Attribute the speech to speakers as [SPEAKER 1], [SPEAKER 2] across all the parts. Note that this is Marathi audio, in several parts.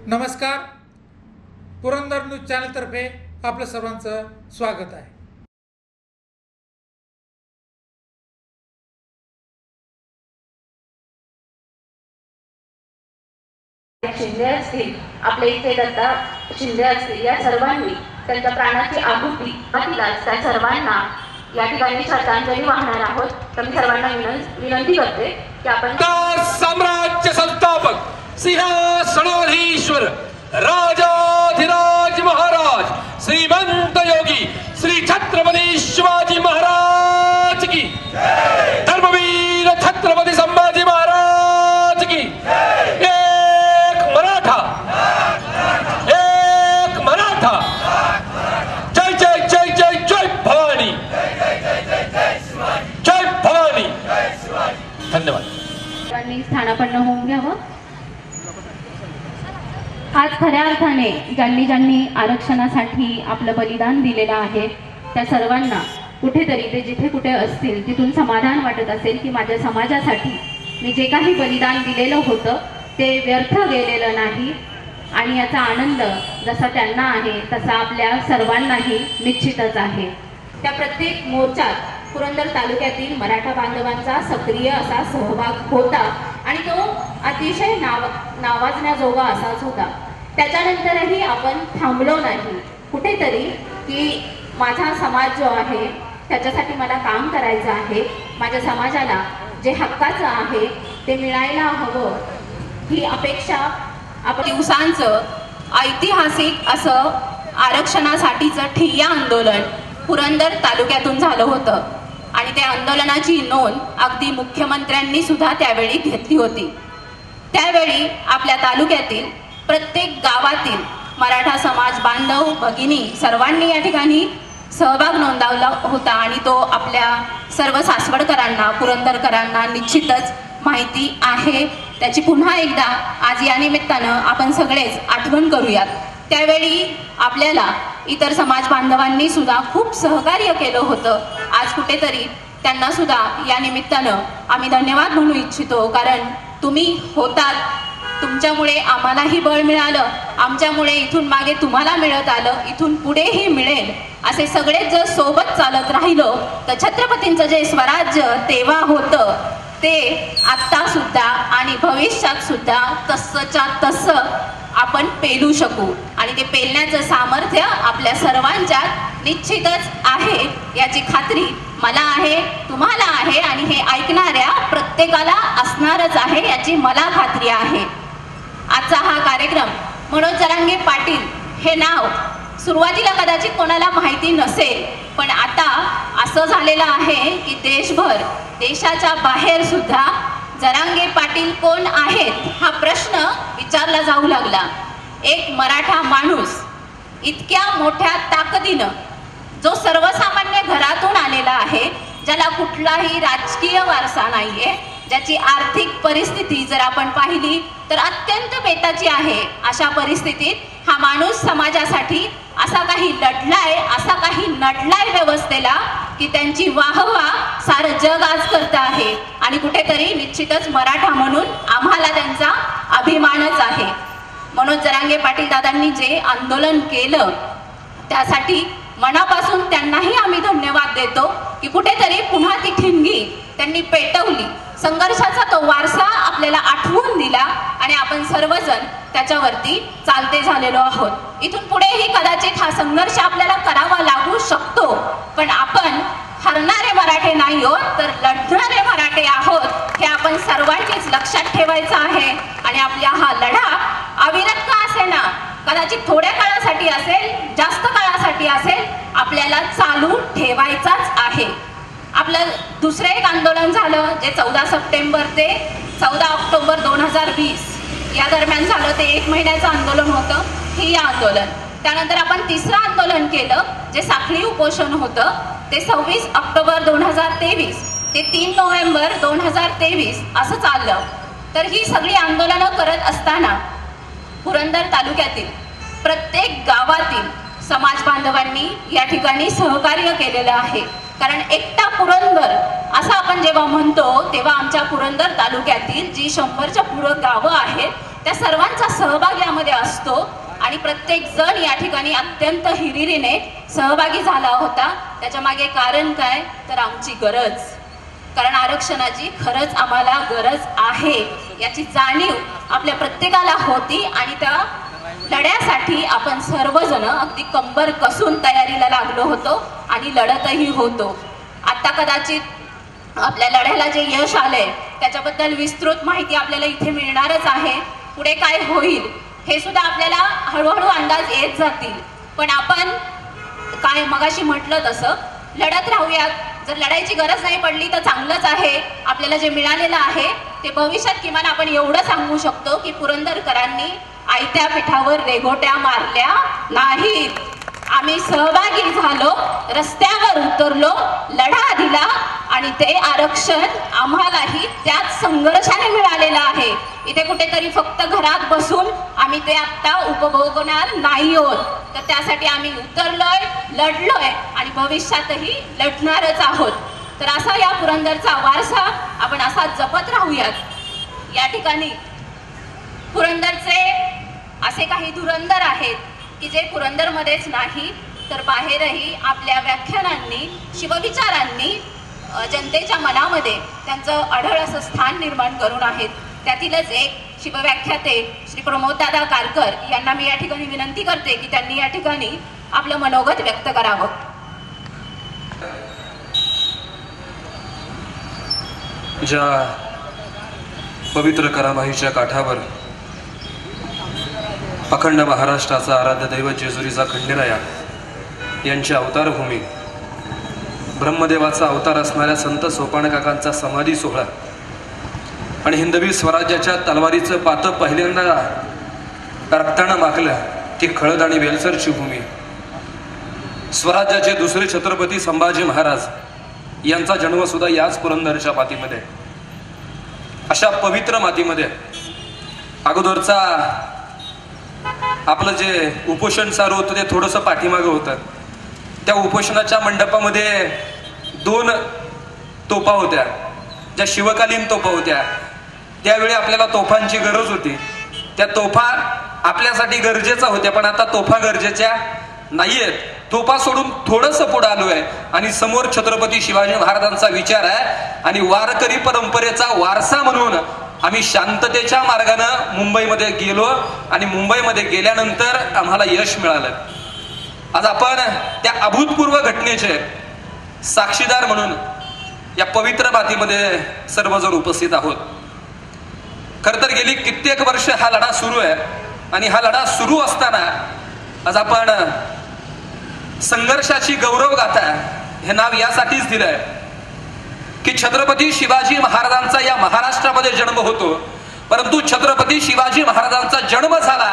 [SPEAKER 1] नमस्कार, पुरंदर न्यूज चॅनलतर्फे आपलं सर्वांचं स्वागत आहे.
[SPEAKER 2] शिंदे असतील, आपल्या इथे दत्ता शिंदे असतील, या सर्वांनी त्यांच्या प्राणाची आहुती दिल्यास त्या सर्वांना या ठिकाणी श्रद्धांजली वाहणार आहोत. तर मी सर्वांना विनंती करते की आपण
[SPEAKER 3] साम्राज्य संस्थापक सिंहासनाधीश्वर राजाधिराज महाराज श्रीमंत योगी श्री छत्रपती शिवाजी महाराज की धर्मवीर छत्रपती संभाजी महाराज की एक मराठा जय जय जय जय जय भवानी जय भवानी. धन्यवाद.
[SPEAKER 2] स्थानापन्न होऊन घ्यावं. आज खऱ्या अर्थाने ज्यांनी आरक्षणासाठी आपलं बलिदान दिलेलं आहे त्या सर्वांना कुठेतरी ते जिथे कुठे असतील तिथून समाधान वाटत असेल की माझ्या समाजासाठी मी जे काही बलिदान दिलेलं होतं ते व्यर्थ गेलेलं नाही. आणि याचा आनंद जसा त्यांना आहे तसा आपल्या सर्वांनाही निश्चितच आहे. त्या प्रत्येक मोर्चात पुरंदर तालुक्यातील मराठा बांधवांचा सक्रिय असा सहभाग होता आणि तो अतिशय नावाजण्याजोगा असाच होता. त्याच्यानंतरही आपण थांबलो नाही. कुठेतरी की माझा समाज जो आहे त्याच्यासाठी मला काम करायचं आहे, माझ्या समाजाला जे हक्काचं आहे ते मिळायला हवं, ही अपेक्षा आपण दिवसांचं ऐतिहासिक असं आरक्षणासाठीचं ठिय्या आंदोलन पुरंदर तालुक्यातून झालं होतं. आणि त्या आंदोलनाची नोंद अगदी मुख्यमंत्र्यांनी सुद्धा त्यावेळी घेतली होती. त्यावेळी आपल्या तालुक्यातील प्रत्येक गावातील मराठा समाज बांधव भगिनी सर्वांनी या ठिकाणी सहभाग नोंदवला होता आणि तो आपल्या सर्व सासवडकरांना पुरंदरकरांना निश्चितच माहिती आहे. त्याची पुन्हा एकदा आज या निमित्तानं आपण सगळेच आठवण करूयात. त्यावेळी आपल्याला इतर समाज बांधवांनी सुद्धा खूप सहकार्य केलं होतं. आज कुठेतरी त्यांना सुद्धा या निमित्तानं आम्ही धन्यवाद म्हणू इच्छितो, कारण तुम्ही होतात, तुमच्यामुळे आम्हालाही बळ मिळालं, आमच्यामुळे इथून मागे तुम्हाला मिळत आलं, इथून पुढेही मिळेल. असे सगळेच जर सोबत चालत राहिलो तर छत्रपतींचं जे स्वराज्य तेव्हा होतं ते आत्ता सुद्धा आणि भविष्यात सुद्धा तसंच्या तसं आपण पेलू शकू. आणि ते पेलण्याचं सामर्थ्य आपल्या सर्वांच्यात निश्चितच आहे याची खात्री मला आहे, तुम्हाला आहे आणि हे ऐकणाऱ्या प्रत्येकाला असणारच आहे याची मला खात्री आहे. आजचा हा कार्यक्रम मनोज जरांगे पाटील हे नाव सुरुवातीला कदाचित कोणाला माहिती नसेल, पण आता असं झालेलं आहे की देशभर, देशाच्या बाहेर सुद्धा जरांगे पाटील कोण आहेत हा प्रश्न विचारला जाऊ लागला. एक मराठा माणूस इतक्या मोठ्या ताकदीनं जो सर्वसामान्य घरातून आलेला आहे, ज्याला कुठलाही राजकीय वारसा नाहीये, ज्याची आर्थिक परिस्थिती जर आपण पाहिली तर अत्यंत बेताची आहे, अशा परिस्थितीत हा माणूस समाजासाठी असा काही लढलाय, असा काही नडलाय व्यवस्थेला की त्यांची वाहवा सारं जग आज करत आहे. आणि कुठेतरी निश्चितच मराठा म्हणून आम्हाला त्यांचा अभिमानच आहे. मनोज जरांगे पाटील दादांनी जे आंदोलन केलं त्यासाठी मनापासून त्यांनाही आम्ही धन्यवाद देतो की कुठेतरी पुन्हा ती ठिणगी त्यांनी पेटवली, संघर्षाचा तो वारसा आपल्याला आठवून दिला आणि आपण सर्वजण त्याच्यावरती चालते झालेलो आहोत. इथून पुढेही कदाचित हा संघर्ष आपल्याला करावा लागू शकतो, पण आपण हरणारे मराठे नाही आहोत तर लढणारे मराठे आहोत, हे आपण सर्वांनीच लक्षात ठेवायचं आहे. आणि आपला हा लढा अविरत का असेना, कदाचित थोड्या काळासाठी असेल, जास्त काळासाठी असेल, आपल्याला चालू ठेवायचाच आहे. आपलं दुसरं एक आंदोलन झालं जे 14 सप्टेंबर ते 14 ऑक्टोबर 2020 या दरम्यान झालं. ते 1 महिन्याचं आंदोलन होतं, हे आंदोलन. त्यानंतर आपण तिसरं आंदोलन केलं जे साखळी उपोषण होतं, ते 26 ऑक्टोबर 2023 ते 3 नोव्हेंबर 2023 असं चाललं. तर ही सगळी आंदोलनं करत असताना पुरंदर तालुक्यातील प्रत्येक गावातील समाज बांधवांनी या ठिकाणी सहकार्य केलेलं आहे. कारण एकटा पुरंदर असं आपण जेव्हा म्हणतो तेव्हा आमच्या पुरंदर तालुक्यातील जी 100च्या पुढं गावं आहेत त्या सर्वांचा सहभाग यामध्ये असतो आणि प्रत्येक जण या ठिकाणी अत्यंत हिरिरीने सहभागी झाला होता. त्याच्या मागे कारण काय, तर आमची गरज. कारण आरक्षणाची खरंच आम्हाला गरज आहे याची जाणीव आपल्या प्रत्येकाला होती आणि त्या लढ्यासाठी आपण सर्वजण अगदी कंबर कसून तयारीला लागलो होतो आणि लढतही होतो. आता कदाचित आपल्या लढ्याला जे यश आलंय त्याच्याबद्दल विस्तृत माहिती आपल्याला इथे मिळणारच आहे. पुढे काय होईल हे सुद्धा आपल्याला हळूहळू अंदाज येत जातील. पण आपण काय मगाशी म्हटलं तसं लढत राहूयात. जर लढायची गरज नाही पडली तर चांगलंच आहे. आपल्याला जे मिळालेलं आहे ते भविष्यात किमान आपण एवढं सांगू शकतो की पुरंदरकरांनी आयत्या पिठावर रेघोट्या मारल्या नाहीत. आम्ही सहभागी झालो, रस्त्यावर उतरलो, लढा दिला आणि ते आरक्षण आम्हालाही त्याच संघर्षाने मिळालेलं आहे. इथे कुठेतरी फक्त घरात बसून आम्ही ते आता उपभोगणार नाही आहोत. तर त्यासाठी आम्ही उतरलोय, लढलोय आणि भविष्यातही लढणारच आहोत. तर असा या पुरंदरचा वारसा आपण असा जपत राहूयात. या ठिकाणी पुरंदरचे असे काही धुरंदर आहेत की जे पुरंदरमध्येच नाही तर बाहेरही आपल्या व्याख्यानांनी, शिवविचारांनी जनतेच्या मनामध्ये त्यांचं अढळ असं स्थान निर्माण करून आहेत. त्यातीलच एक शिवव्याख्याते श्री प्रमोददादा कारकर यांना मी या ठिकाणी विनंती करते की त्यांनी या ठिकाणी आपलं मनोगत व्यक्त करावं.
[SPEAKER 4] ज्या पवित्र करामाईच्या काठावर अखंड महाराष्ट्राचा आराध्य दैवत जेजुरीचा खंडेराया यांची अवतारभूमी, ब्रह्मदेवाचा अवतार असणाऱ्या संत सोपान काकांचा समाधी सोहळा आणि हिंदवी स्वराज्याच्या तलवारीचं पातं पहिल्यांदा रक्तानं माखलं ती खळद आणि वेलसरची भूमी. स्वराज्याचे दुसरे छत्रपती संभाजी महाराज यांचा जन्म सुद्धा याच पुरंदरच्या मातीमध्ये. अशा पवित्र मातीमध्ये अगोदरचा आपलं जे उपोषण चालू होतं ते थोडंसं पाठीमागं होतं. त्या उपोषणाच्या मंडपामध्ये 2 तोफा होत्या, ज्या शिवकालीन तोफा होत्या. त्यावेळी आपल्याला तोफांची गरज होती. त्या तोफा आपल्यासाठी गरजेच्या होत्या, पण आता तोफा गरजेच्या नाहीयेत. तोफा सोडून थोडंसं पुढे आलोय आणि समोर छत्रपती शिवाजी महाराजांचा विचार आहे आणि वारकरी परंपरेचा वारसा म्हणून आम्ही शांततेच्या मार्गाने मुंबईमध्ये गेलो आणि मुंबईमध्ये गेल्यानंतर आम्हाला यश मिळालं. आज आपण त्या अभूतपूर्व घटनेचे साक्षीदार म्हणून या पवित्र मातीमध्ये सर्वजण उपस्थित आहोत. खर तर गेली कित्येक वर्ष हा लढा सुरू आहे आणि हा लढा सुरू असताना आज आपण संघर्षाची गौरव गाथा हे नाव यासाठीच दिलंय की छत्रपती शिवाजी महाराजांचा या महाराष्ट्रामध्ये जन्म होतो, परंतु छत्रपती शिवाजी महाराजांचा जन्म झाला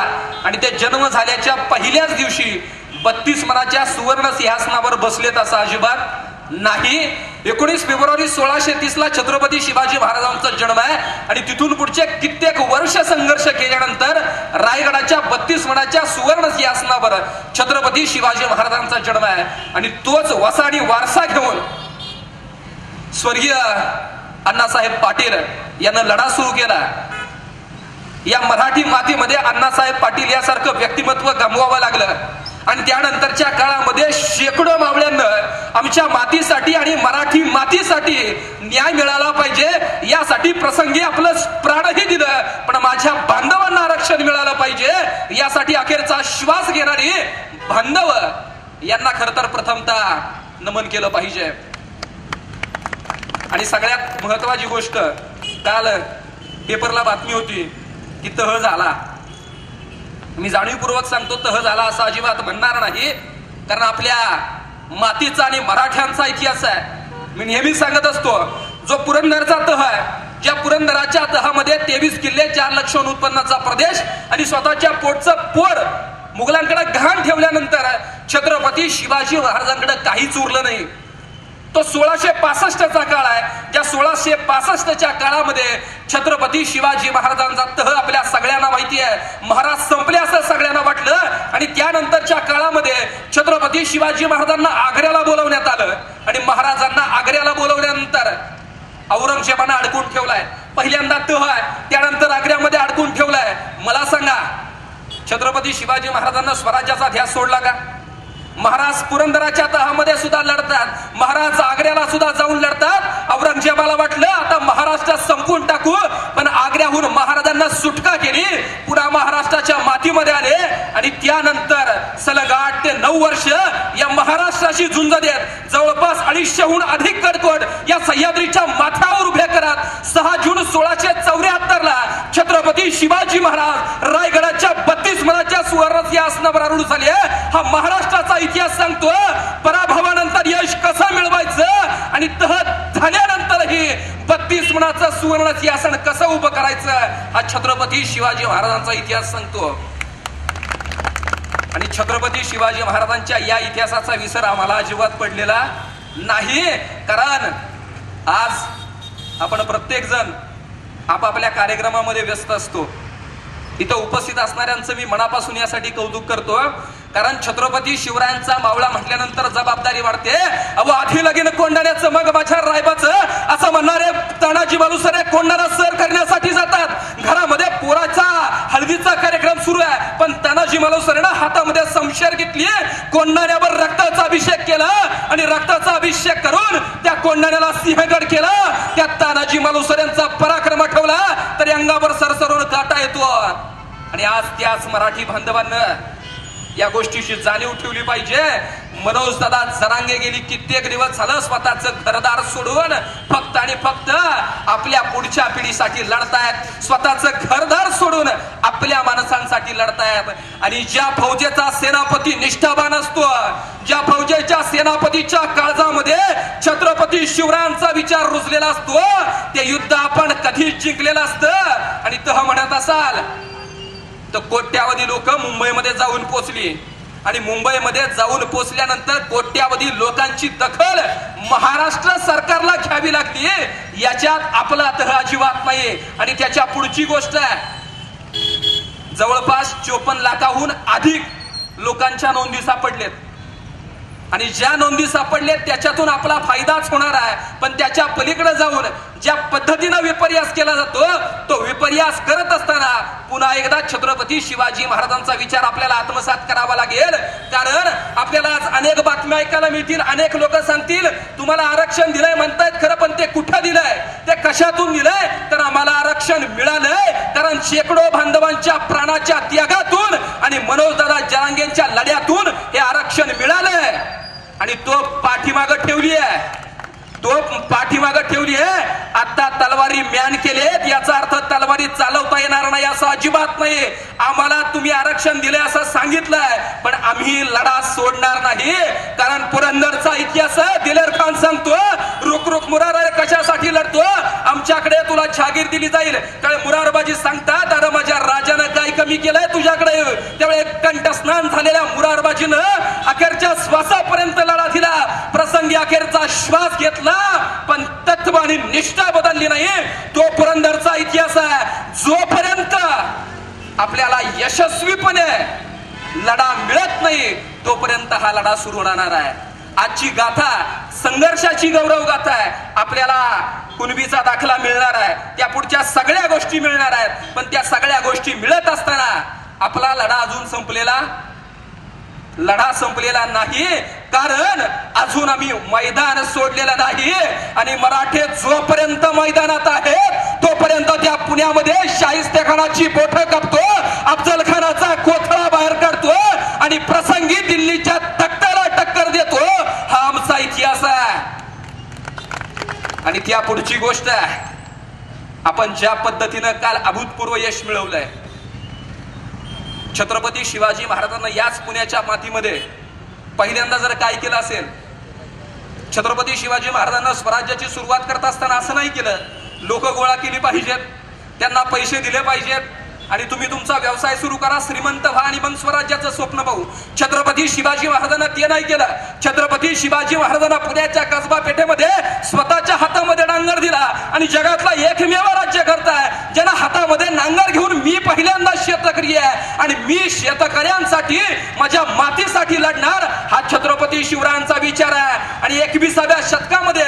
[SPEAKER 4] आणि ते जन्म झाल्याच्या पहिल्याच दिवशी 32 मनाच्या सुवर्ण सिंहासनावर बसलेत असं अजिबात नाही. 19 फेब्रुवारी 1630 ला छत्रपती शिवाजी महाराजांचा जन्म आहे आणि तिथून पुढचे कित्येक वर्ष संघर्ष केल्यानंतर रायगडाच्या 32 मनाच्या सुवर्ण सिंहासनावर छत्रपती शिवाजी महाराजांचा जन्म आहे आणि तोच वसा आणि वारसा घेऊन स्वर्गीय अण्णासाहेब पाटील यांना लढा सुरू केला. या मराठी मातीमध्ये अण्णासाहेब पाटील यासारखं व्यक्तिमत्व गमवावं लागलं आणि त्यानंतरच्या काळामध्ये शेकडो मावळ्यांना आमच्या मातीसाठी आणि मराठी मातीसाठी न्याय मिळाला पाहिजे यासाठी प्रसंगी आपलं प्राणही दिलं, पण माझ्या बांधवांना आरक्षण मिळालं पाहिजे यासाठी अखेरचा श्वास घेणारी बांधव यांना खरं तर प्रथमतः नमन केलं पाहिजे. आणि सगळ्यात महत्वाची गोष्ट, काल पेपरला बातमी होती की तह झाला. मी जाणीवपूर्वक सांगतो तह झाला असं अजिबात म्हणणार नाही, कारण आपल्या मातीचा आणि मराठ्यांचा इतिहास आहे. मी नेहमी सांगत असतो, जो पुरंदरचा तह आहे, ज्या पुरंदराच्या तहामध्ये 23 किल्ले, 4 लाख उत्पन्नाचा प्रदेश आणि स्वतःच्या पोटचं पोर मुघलांकडे गहाण ठेवल्यानंतर छत्रपती शिवाजी महाराजांकडे काहीच उरलं नाही. तो 1665चा काळ आहे, ज्या 1665च्या काळामध्ये छत्रपती शिवाजी महाराजांचा तह आपल्या सगळ्यांना माहिती आहे. महाराज संपले असं सगळ्यांना वाटलं आणि त्यानंतरच्या काळामध्ये छत्रपती शिवाजी महाराजांना आग्र्याला बोलवण्यात आलं आणि महाराजांना आग्र्याला बोलवल्यानंतर औरंगजेबानं अडकून ठेवलाय. पहिल्यांदा तह आहे, त्यानंतर आग्र्यामध्ये अडकून ठेवलाय. मला सांगा, छत्रपती शिवाजी महाराजांना स्वराज्याचा ध्यास सोडला का? महाराज पुरंदराच्या तहामध्ये सुद्धा लढतात, महाराज आग्र्याला सुद्धा जाऊन लढतात. औरंगजेबाला वाटलं आता महाराष्ट्रात संपून टाकू, पण आग्र्याहून महाराजांना सुटका केली, पुन्हा महाराष्ट्राच्या मातीमध्ये आले आणि त्यानंतर सलग 8 ते 9 वर्ष या महाराष्ट्राशी झुंज देत जवळपास 250हून अधिक कडकोड या सह्याद्रीच्या माथ्यावर उभे करत 6 जून 1674ला छत्रपती शिवाजी महाराज रायगडाच्या 32 मनाच्या सुवर्ण सिंहासनावर आरूढ झाले. हा महाराष्ट्राचा इतिहास सांगतो पराभवानंतर यश कसं मिळवायचं आणि तह झाल्यानंतरही 32 मनाचं सुवर्ण सिंहासन कसं उभं करायचं, हा छत्रपती शिवाजी महाराजांचा इतिहास सांगतो. आणि छत्रपती शिवाजी महाराजांच्या या इतिहासाचा विसर आम्हाला अजिबात पडलेला नाही. कारण आज आपण प्रत्येक जण आपापल्या कार्यक्रमामध्ये व्यस्त असतो. इथं उपस्थित असणाऱ्यांचं मी मनापासून यासाठी कौतुक करतो, कारण छत्रपती शिवरायांचा मावळा म्हटल्यानंतर जबाबदारी वाढते. अहो आधी लगीन कोंडाण्याचं मग माझ्या रायबाचं असं म्हणणारे तानाजी मालुसरे कोंडाणा सर करण्यासाठी जातात. घरामध्ये पोराचा हळदीचा कार्यक्रम सुरू आहे, पण तानाजी मालुसरेनं हातामध्ये शमशेर घेतली, कोंडाण्यावर रक्ताचा अभिषेक केला आणि रक्ताचा अभिषेक करून त्या कोंडाण्याला सिंहगड केला. त्या तानाजी मालुसरेंचा पराक्रम आठवला तरी अंगावर सरसरून काटा येतो. आणि आज त्याच मराठी बांधवांना या गोष्टीची जाणीव ठेवली पाहिजे. मनोज दादा जरांगे गेली कित्येक दिवस झालं स्वतःचं घरदार सोडून फक्त आणि फक्त आपल्या पुढच्या पिढीसाठी लढतायत, स्वतःचं घरदार सोडून आपल्या माणसांसाठी लढतायत. आणि ज्या फौजेचा सेनापती निष्ठावान असतो, ज्या फौजेच्या सेनापतीच्या काळजामध्ये छत्रपती शिवरायांचा विचार रुजलेला असतो, ते युद्ध आपण कधीच जिंकलेलं असतं. आणि तह म्हणत असाल तर कोट्यावधी लोक मुंबईमध्ये जाऊन पोचली आणि मुंबईमध्ये जाऊन पोचल्यानंतर कोट्यावधी लोकांची दखल महाराष्ट्र सरकारला घ्यावी लागली. याच्यात आपला तह अजिबात नाही. आणि त्याच्या पुढची गोष्ट आहे, जवळपास 54 लाखाहून अधिक लोकांच्या नोंदी सापडलेत आणि ज्या नोंदी सापडलेत त्याच्यातून आपला फायदाच होणार आहे. पण त्याच्या पलीकडे जाऊन ज्या पद्धतीनं विपर्यास केला जातो, तो विपर्यास करत असताना पुन्हा एकदा छत्रपती शिवाजी महाराजांचा विचार आपल्याला आत्मसात करावा लागेल. कारण आपल्याला आज अनेक बातम्या ऐकायला मिळतील, अनेक लोक सांगतील तुम्हाला आरक्षण दिलंय म्हणतायत, खरं पण ते कुठं दिलंय, ते कशातून दिलंय? तर आम्हाला आरक्षण मिळालंय कारण शेकडो बांधवांच्या प्राणाच्या त्यागातून आणि मनोजदादा जरांगेंच्या लढ्यातून हे आरक्षण मिळालंय. आणि तो पाठीमागं ठेवली आहे, तो पाठीमागं ठेवली आहे. आता तलवारी म्यान केलेत, याचा अर्थ तलवारी चालवता येणार नाही असं अजिबात नाही. आम्हाला तुम्ही आरक्षण दिले असं सांगितलंय, पण आम्ही लढा सोडणार नाही. कारण पुरंदरचा इतिहास दिलेर खान सांगतो, रुक रुक मुरार कशासाठी लढतो, आमच्याकडे तुला जागीर दिली जाईल. कारण मुरारबाजी सांगतात अरे माझ्या राजानं काय कमी केलंय तुझ्याकडे. त्यावेळी कंठस्नान झालेल्या मुरारबाजीनं अखेरच्या श्वासापर्यंत लढा दिला, प्रसंगी अखेरचा श्वास घेतला, पण तत्व आणि निष्ठा बदलली नाही. तो पुरंदरचा इतिहास आहे. जोपर्यंत आपल्याला यशस्वीपणे लढा मिळत नाही तोपर्यंत हा लढा सुरू राहणार आहे. आजची गाथा संघर्षाची गौरव गाथा आहे. आपल्याला कुणबीचा दाखला मिळणार आहे, त्या पुढच्या सगळ्या गोष्टी मिळणार आहेत. पण त्या सगळ्या गोष्टी मिळत असताना आपला लढा अजून संपलेला नाही. कारण अजून आम्ही मैदान सोडलेलं नाही. आणि मराठे जोपर्यंत मैदानात आहेत तोपर्यंत त्या पुण्यामध्ये शाहिस्तेखानाची बोट कापतो, अफजल खानाचा कोथळा बाहेर काढतो आणि प्रसंगी दिल्लीच्या तख्ताला टक्कर देतो. हा आमचा इतिहास आहे. आणि त्या पुढची गोष्ट आहे, आपण ज्या पद्धतीनं काल अभूतपूर्व यश मिळवलंय, छत्रपती शिवाजी महाराजांना याच पुण्याच्या मातीमध्ये पहिल्यांदा जर काय केलं असेल, छत्रपती शिवाजी महाराजांना स्वराज्याची सुरुवात करत असताना असं नाही केलं लोक गोळा केली पाहिजेत, त्यांना पैसे दिले पाहिजेत आणि तुम्ही तुमचा व्यवसाय सुरू करा, श्रीमंत व्हा आणि मग स्वराज्याचं स्वप्न पाहू. छत्रपती शिवाजी महाराजांना ते नाही केलं. छत्रपती शिवाजी महाराजांना पुण्याच्या कसबा पेठेमध्ये स्वतःच्या हातामध्ये नांगर दिला आणि जगातला एकमेव राज्यकर्ता आहे ज्यानं हातामध्ये नांगर घेऊन मी पहिल्यांदा शेतकरी आहे आणि मी शेतकऱ्यांसाठी माझ्या मातीसाठी लढणार, हा छत्रपती शिवरायांचा विचार आहे. आणि 21व्या शतकामध्ये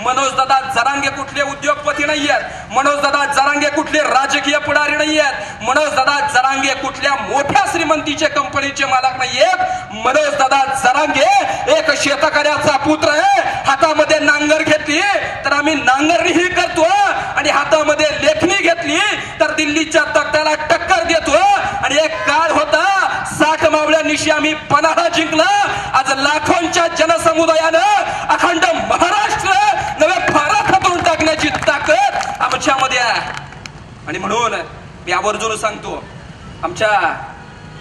[SPEAKER 4] मनोजदादा जरांगे कुठले उद्योगपती नाही आहेत, मनोजदादा जरांगे कुठले राजकीय पुढारी नाही आहेत, मनोजदादा जरांगे कुठल्या मोठ्या श्रीमंतीचे कंपनीचे मालक नाही आहेत. मनोजदादा जरांगे एक शेतकऱ्याचा पुत्र आहे. हातामध्ये नांगर घेतली तर आम्ही नांगरणीही करतो आणि हातामध्ये लेखणी घेतली तर दिल्लीच्या तख्ताला टक्कर देतो. आणि एक काळ होता 60 मावळ्यांनिशी आम्ही पन्हाळा जिंकला. आज लाखोंच्या जनसमुदायानं अखंड महाराष्ट्र नव्हे भारत हातून टाकण्याची ताकद आमच्यामध्ये आहे. आणि म्हणून मी आवर्जून सांगतो, आमच्या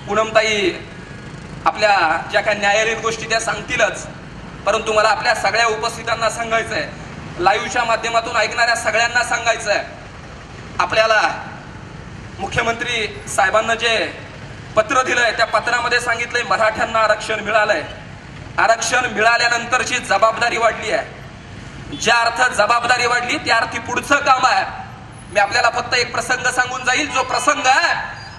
[SPEAKER 4] पूनमताई आपल्या ज्या काही न्यायालयीन गोष्टी त्या सांगतीलच, परंतु मला आपल्या सगळ्या उपस्थितांना सांगायचंय, लाईव्हच्या माध्यमातून ऐकणाऱ्या सगळ्यांना सांगायचंय, आपल्याला मुख्यमंत्री साहेबांना जे पत्र दिलंय त्या पत्रामध्ये सांगितलंय मराठ्यांना आरक्षण मिळालंय. आरक्षण मिळाल्यानंतरची जबाबदारी वाढली आहे. ज्या अर्थ जबाबदारी वाढली त्या अर्थी पुढचं काम आहे. मी आपल्याला फक्त एक प्रसंग सांगून जाईल. जो प्रसंग आहे,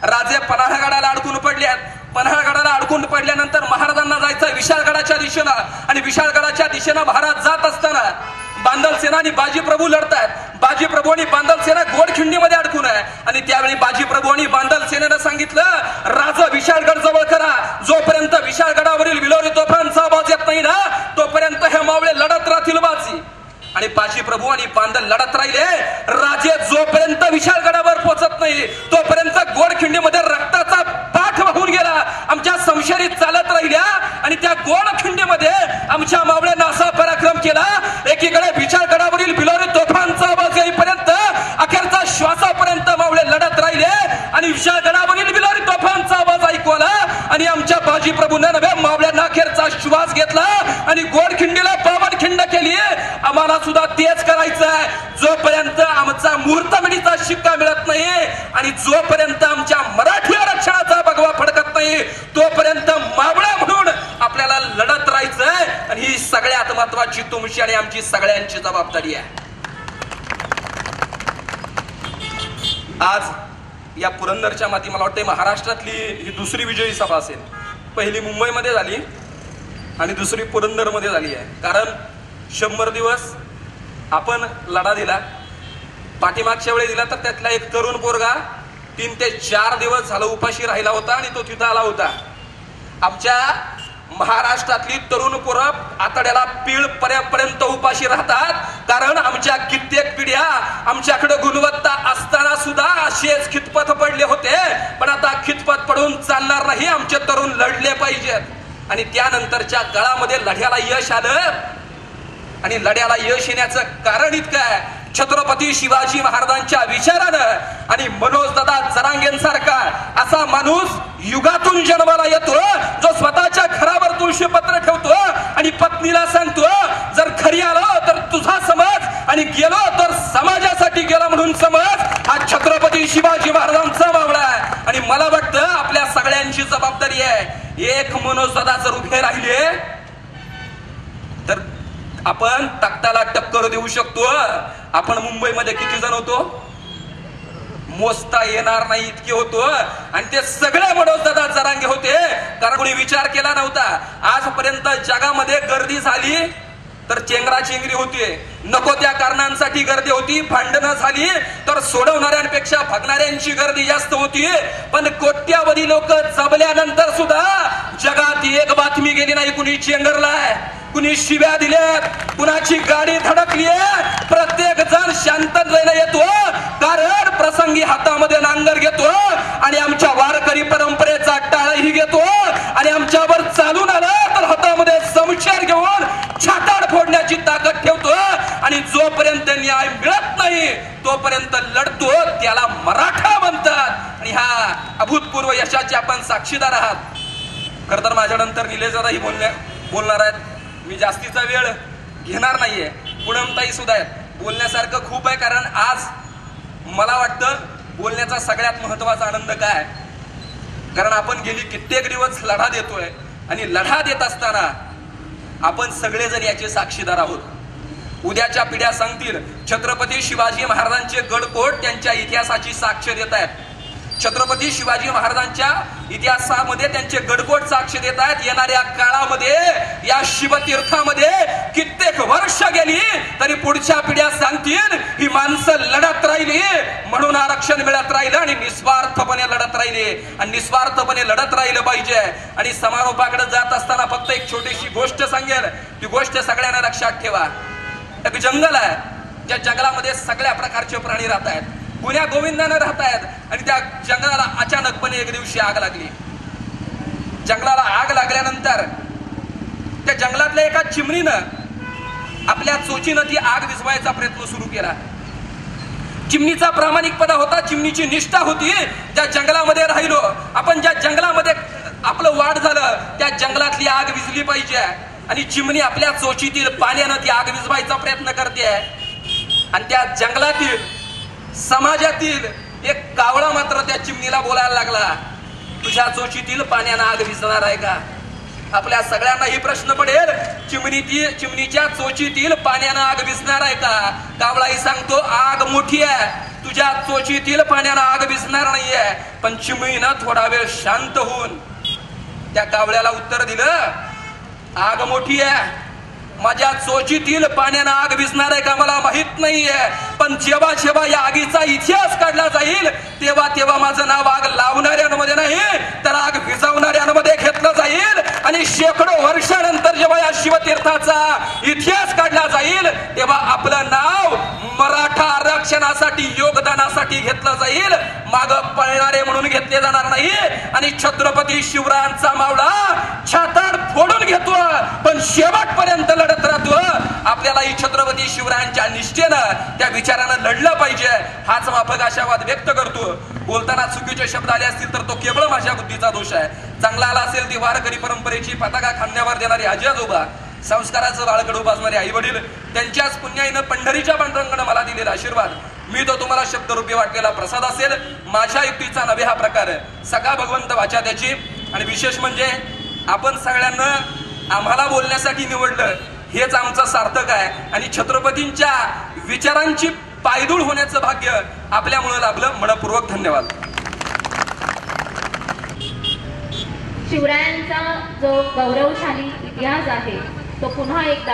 [SPEAKER 4] राजे पन्हाळगडाला अडकून पडले आहेत. पन्हाळगडाला अडकून पडल्यानंतर महाराजांना जायचं विशाळगडाच्या दिशेनं आणि विशाळगडाच्या दिशेनं महाराज जात असताना बांदल सेना आणि बाजीप्रभू लढतायत. बाजीप्रभू आणि बांदल सेना गोडखिंडीमध्ये अडकून आहे आणि त्यावेळी बाजीप्रभू आणि बांदल सेनेनं सांगितलं, राजा विशाळगड जवळ करा. जोपर्यंत विशाळगडावरील विलोरी तोफांचा आवाज येत नाही ना तोपर्यंत हे मावळे लढत राहतील बाजी. आणि बाजीप्रभू आणि बांदल लढत राहिले. राजे जोपर्यंत विशाळगडावर पोहोचत नाही तोपर्यंत गोडखिंडीमध्ये रक्ताचा पाठ वाहून गेला. आमच्या समशेरी चालत राहिल्या आणि त्या गोडखिंडीमध्ये आमच्या मावळ्यांना असा पराक्रम केला. एकीकडे विशाळगडावरील बिलोरी तोफांचा आवाज येईपर्यंत अखेरचा श्वासापर्यंत मावळे लढत राहिले आणि विशाळगडावरील बिलोरी तोफांचा आवाज ऐकू आला आणि आमच्या बाजीप्रभूने नव्हे मावळ्यांना अखेरचा श्वास घेतला आणि गोडखिंडीला पावनखिंड केली. आम्हाला सुद्धा तेच करायचं आहे. जोपर्यंत आमचा मुहूर्तमेढीचा शिक्का मिळत नाही आणि जोपर्यंत आमच्या मराठी आरक्षणाचा भगवा फडकत नाही तोपर्यंत मावळा म्हणून आपल्याला लढत राहायचंय. आणि ही सगळ्यात महत्वाची तुमची आणि आमची सगळ्यांची जबाबदारी आहे. आज या पुरंदरच्या माती मला वाटतं महाराष्ट्रातली ही दुसरी विजयी सभा असेल. पहिली मुंबईमध्ये झाली आणि दुसरी पुरंदरमध्ये झाली आहे. कारण 100 दिवस आपण लढा दिला. पाठीमागच्या वेळी दिला तर त्यातला एक तरुण पोरगा 3 ते 4 दिवस झालं उपाशी राहिला होता आणि तो तिथं आला होता. आमच्या महाराष्ट्रातली तरुण पोरं आतड्याला पीळ पर्यंत उपाशी राहतात कारण आमच्या कित्येक पिढ्या आमच्याकडे गुणवत्ता असताना सुद्धा असेच खितपत पडले होते. पण आता खितपत पडून चालणार नाही. आमचे तरुण लढले पाहिजेत आणि त्यानंतरच्या काळामध्ये लढ्याला यश आलं. आणि लढ्याला यश येण्याचं कारण इतकं आहे, छत्रपती शिवाजी महाराजांच्या विचारानं आणि मनोजदादा जरांगेंसारखा असा माणूस युगातून जन्माला येतो जो स्वतःच्या घरावर तुळशीपत्र ठेवतो आणि पत्नीला सांगतो, जर घरी आलो तर तुझा समज आणि गेलो तर समाजासाठी गेलो म्हणून समज. हा छत्रपती शिवाजी महाराजांचा मावळा आहे. आणि मला वाटतं आपल्या सगळ्यांची जबाबदारी आहे, एक मनोजदादा जर उभे राहिले तर आपण तख्ताला टक्कर देऊ शकतो. आपण मुंबईमध्ये किती जण होतो मोजता येणार नाही इतके होतो आणि ते सगळे मनोजदादा जरांगे होते. कारण कोणी विचार केला नव्हता. आजपर्यंत जगामध्ये गर्दी झाली तर चेंगराचेंगरी होती, नको त्या कारणांसाठी गर्दी होती. भांडणं झाली तर सोडवणाऱ्यांपेक्षा भगणाऱ्यांची गर्दी जास्त होती. पण कोट्यावधी लोक जमल्यानंतर सुद्धा जगात एक बातमी गेली नाही कुणी चेंगरलाय, कुणी शिव्या दिल्यात, कुणाची गाडी धडकली. प्रत्येक जण शांततेने येतो कारण प्रसंगी हातामध्ये नांगर घेतो आणि आमच्या वारकरी परंपरेचा टाळही घेतो आणि आमच्यावर चालून आलं तर हातामध्ये समशेर घेऊन छाताड फोडण्याची ताकद ठेवतो. आणि जोपर्यंत न्याय मिळत नाही तोपर्यंत लढतो. त्याला मराठा म्हणतात. आणि ह्या अभूतपूर्व यशाचे आपण साक्षीदार आहात. खर तर माझ्यानंतर निलेशदादाही बोलणार आहेत. मी जास्तीचा वेळ घेणार नाहीये. पूनमताई सुद्धा आहेत. बोलण्यासारखं खूप आहे कारण आज मला वाटतं बोलण्याचा सगळ्यात महत्वाचा आनंद काय, कारण आपण गेली कित्येक दिवस लढा देतोय आणि लढा देत असताना आपण सगळेजण याचे साक्षीदार आहोत. उद्याच्या पिढ्या सांगतील छत्रपती शिवाजी महाराजांचे गडकोट त्यांच्या इतिहासाची साक्ष देत आहेत. छत्रपती शिवाजी महाराजांच्या इतिहासामध्ये त्यांचे गडगोड साक्ष देत आहेत. येणाऱ्या काळामध्ये या शिवतीर्थामध्ये कित्येक वर्ष गेली तरी पुढच्या पिढ्या सांगतील ही माणसं लढत राहिली म्हणून आरक्षण मिळत राहिलं आणि निस्वार्थपणे लढत राहिले आणि निस्वार्थपणे लढत राहिलं पाहिजे. आणि समारोपाकडे जात असताना फक्त एक छोटीशी गोष्ट सांगेल, ती गोष्ट सगळ्यांना लक्षात ठेवा. एक जंगल आहे, ज्या जंगलामध्ये सगळ्या प्रकारचे प्राणी राहत आहेत, गुन्ह्या गोविंदानं राहत आहेत आणि त्या जंगलाला अचानकपणे एक दिवशी आग लागली. जंगलाला आग लागल्यानंतर त्या जंगलातल्या एका चिमणीनं आपल्या चोचीनं ती आग विझवायचा प्रयत्न सुरू केला. चिमणीचा प्रामाणिकपणा होता, चिमणीची निष्ठा होती. ज्या जंगलामध्ये राहिलो आपण, ज्या जंगलामध्ये आपलं वाढ झालं त्या जंगलातली आग विझली पाहिजे आणि चिमणी आपल्या चोचीतील पाण्यानं ती आग विझवायचा प्रयत्न करते. आणि त्या जंगलातील समाजातील एक कावळा मात्र त्या चिमणीला बोलायला लागला, तुझ्या चोचीतील पाण्यानं आग विझणार आहे का? आपल्या सगळ्यांना ही प्रश्न पडेल, चिमणीच्या चोचीतील पाण्यानं आग विझणार आहे का? कावळाही सांगतो आग मोठी आहे, तुझ्या चोचीतील पाण्यानं आग विझणार नाहीये. पण चिमणीनं थोडा वेळ शांत होऊन त्या कावळ्याला उत्तर दिलं, आग मोठी आहे, माझ्या चोचीतील पाण्यानं आग विझणार आहे का मला माहित नाहीये, पण जेव्हा जेव्हा या आगीचा इतिहास काढला जाईल तेव्हा तेव्हा माझं नाव आग लावणाऱ्यांमध्ये नाही तर आग विझवणाऱ्यांमध्ये घेतलं जाईल. आणि शेकडो वर्षानंतर जेव्हा या शिवतीर्थाचा इतिहास काढला जाईल तेव्हा आपलं नाव मराठा आरक्षणासाठी योगदानासाठी घेतलं जाईल, माग पळणारे म्हणून घेतले जाणार नाही. आणि छत्रपती शिवरायांचा मावळा छाताड फोडून घेतो पण शेवटपर्यंत लढत राहतो. आपल्याला ही छत्रपती शिवरायांच्या निष्ठेनं त्या विचारानं लढलं पाहिजे, हाच माफक आशावाद व्यक्त करतो. बोलताना चुकीचे शब्द आले असतील तर तो केवळ माझ्या बुद्धीचा दोष आहे. चांगला आला असेल ती वारकरी परंपरेची पताका खांद्यावर देणारी आजी आजोबा, संस्काराचं बाळकडू पाजणारे आई वडील, त्यांच्याच पुण्याईनं पंढरीच्या पांडुरंगानं मला दिलेला आशीर्वाद, मी तो तुम्हाला शब्दरूपी वाटलेला प्रसाद असेल. माझ्या युक्तीचा नव्हे हा प्रकार सखा भगवंत वाचा त्याची. आणि विशेष म्हणजे आपण सगळ्यांना आम्हाला बोलण्यासाठी निवडलं हेच आमचं सार्थक आहे आणि छत्रपतींच्या विचारांची पायदूळ होण्याचं भाग्य आपल्यामुळे लाभलं. मनपूर्वक धन्यवाद.
[SPEAKER 2] शिवरायांचा जो गौरवशाली इतिहास आहे तो पुन्हा एकदा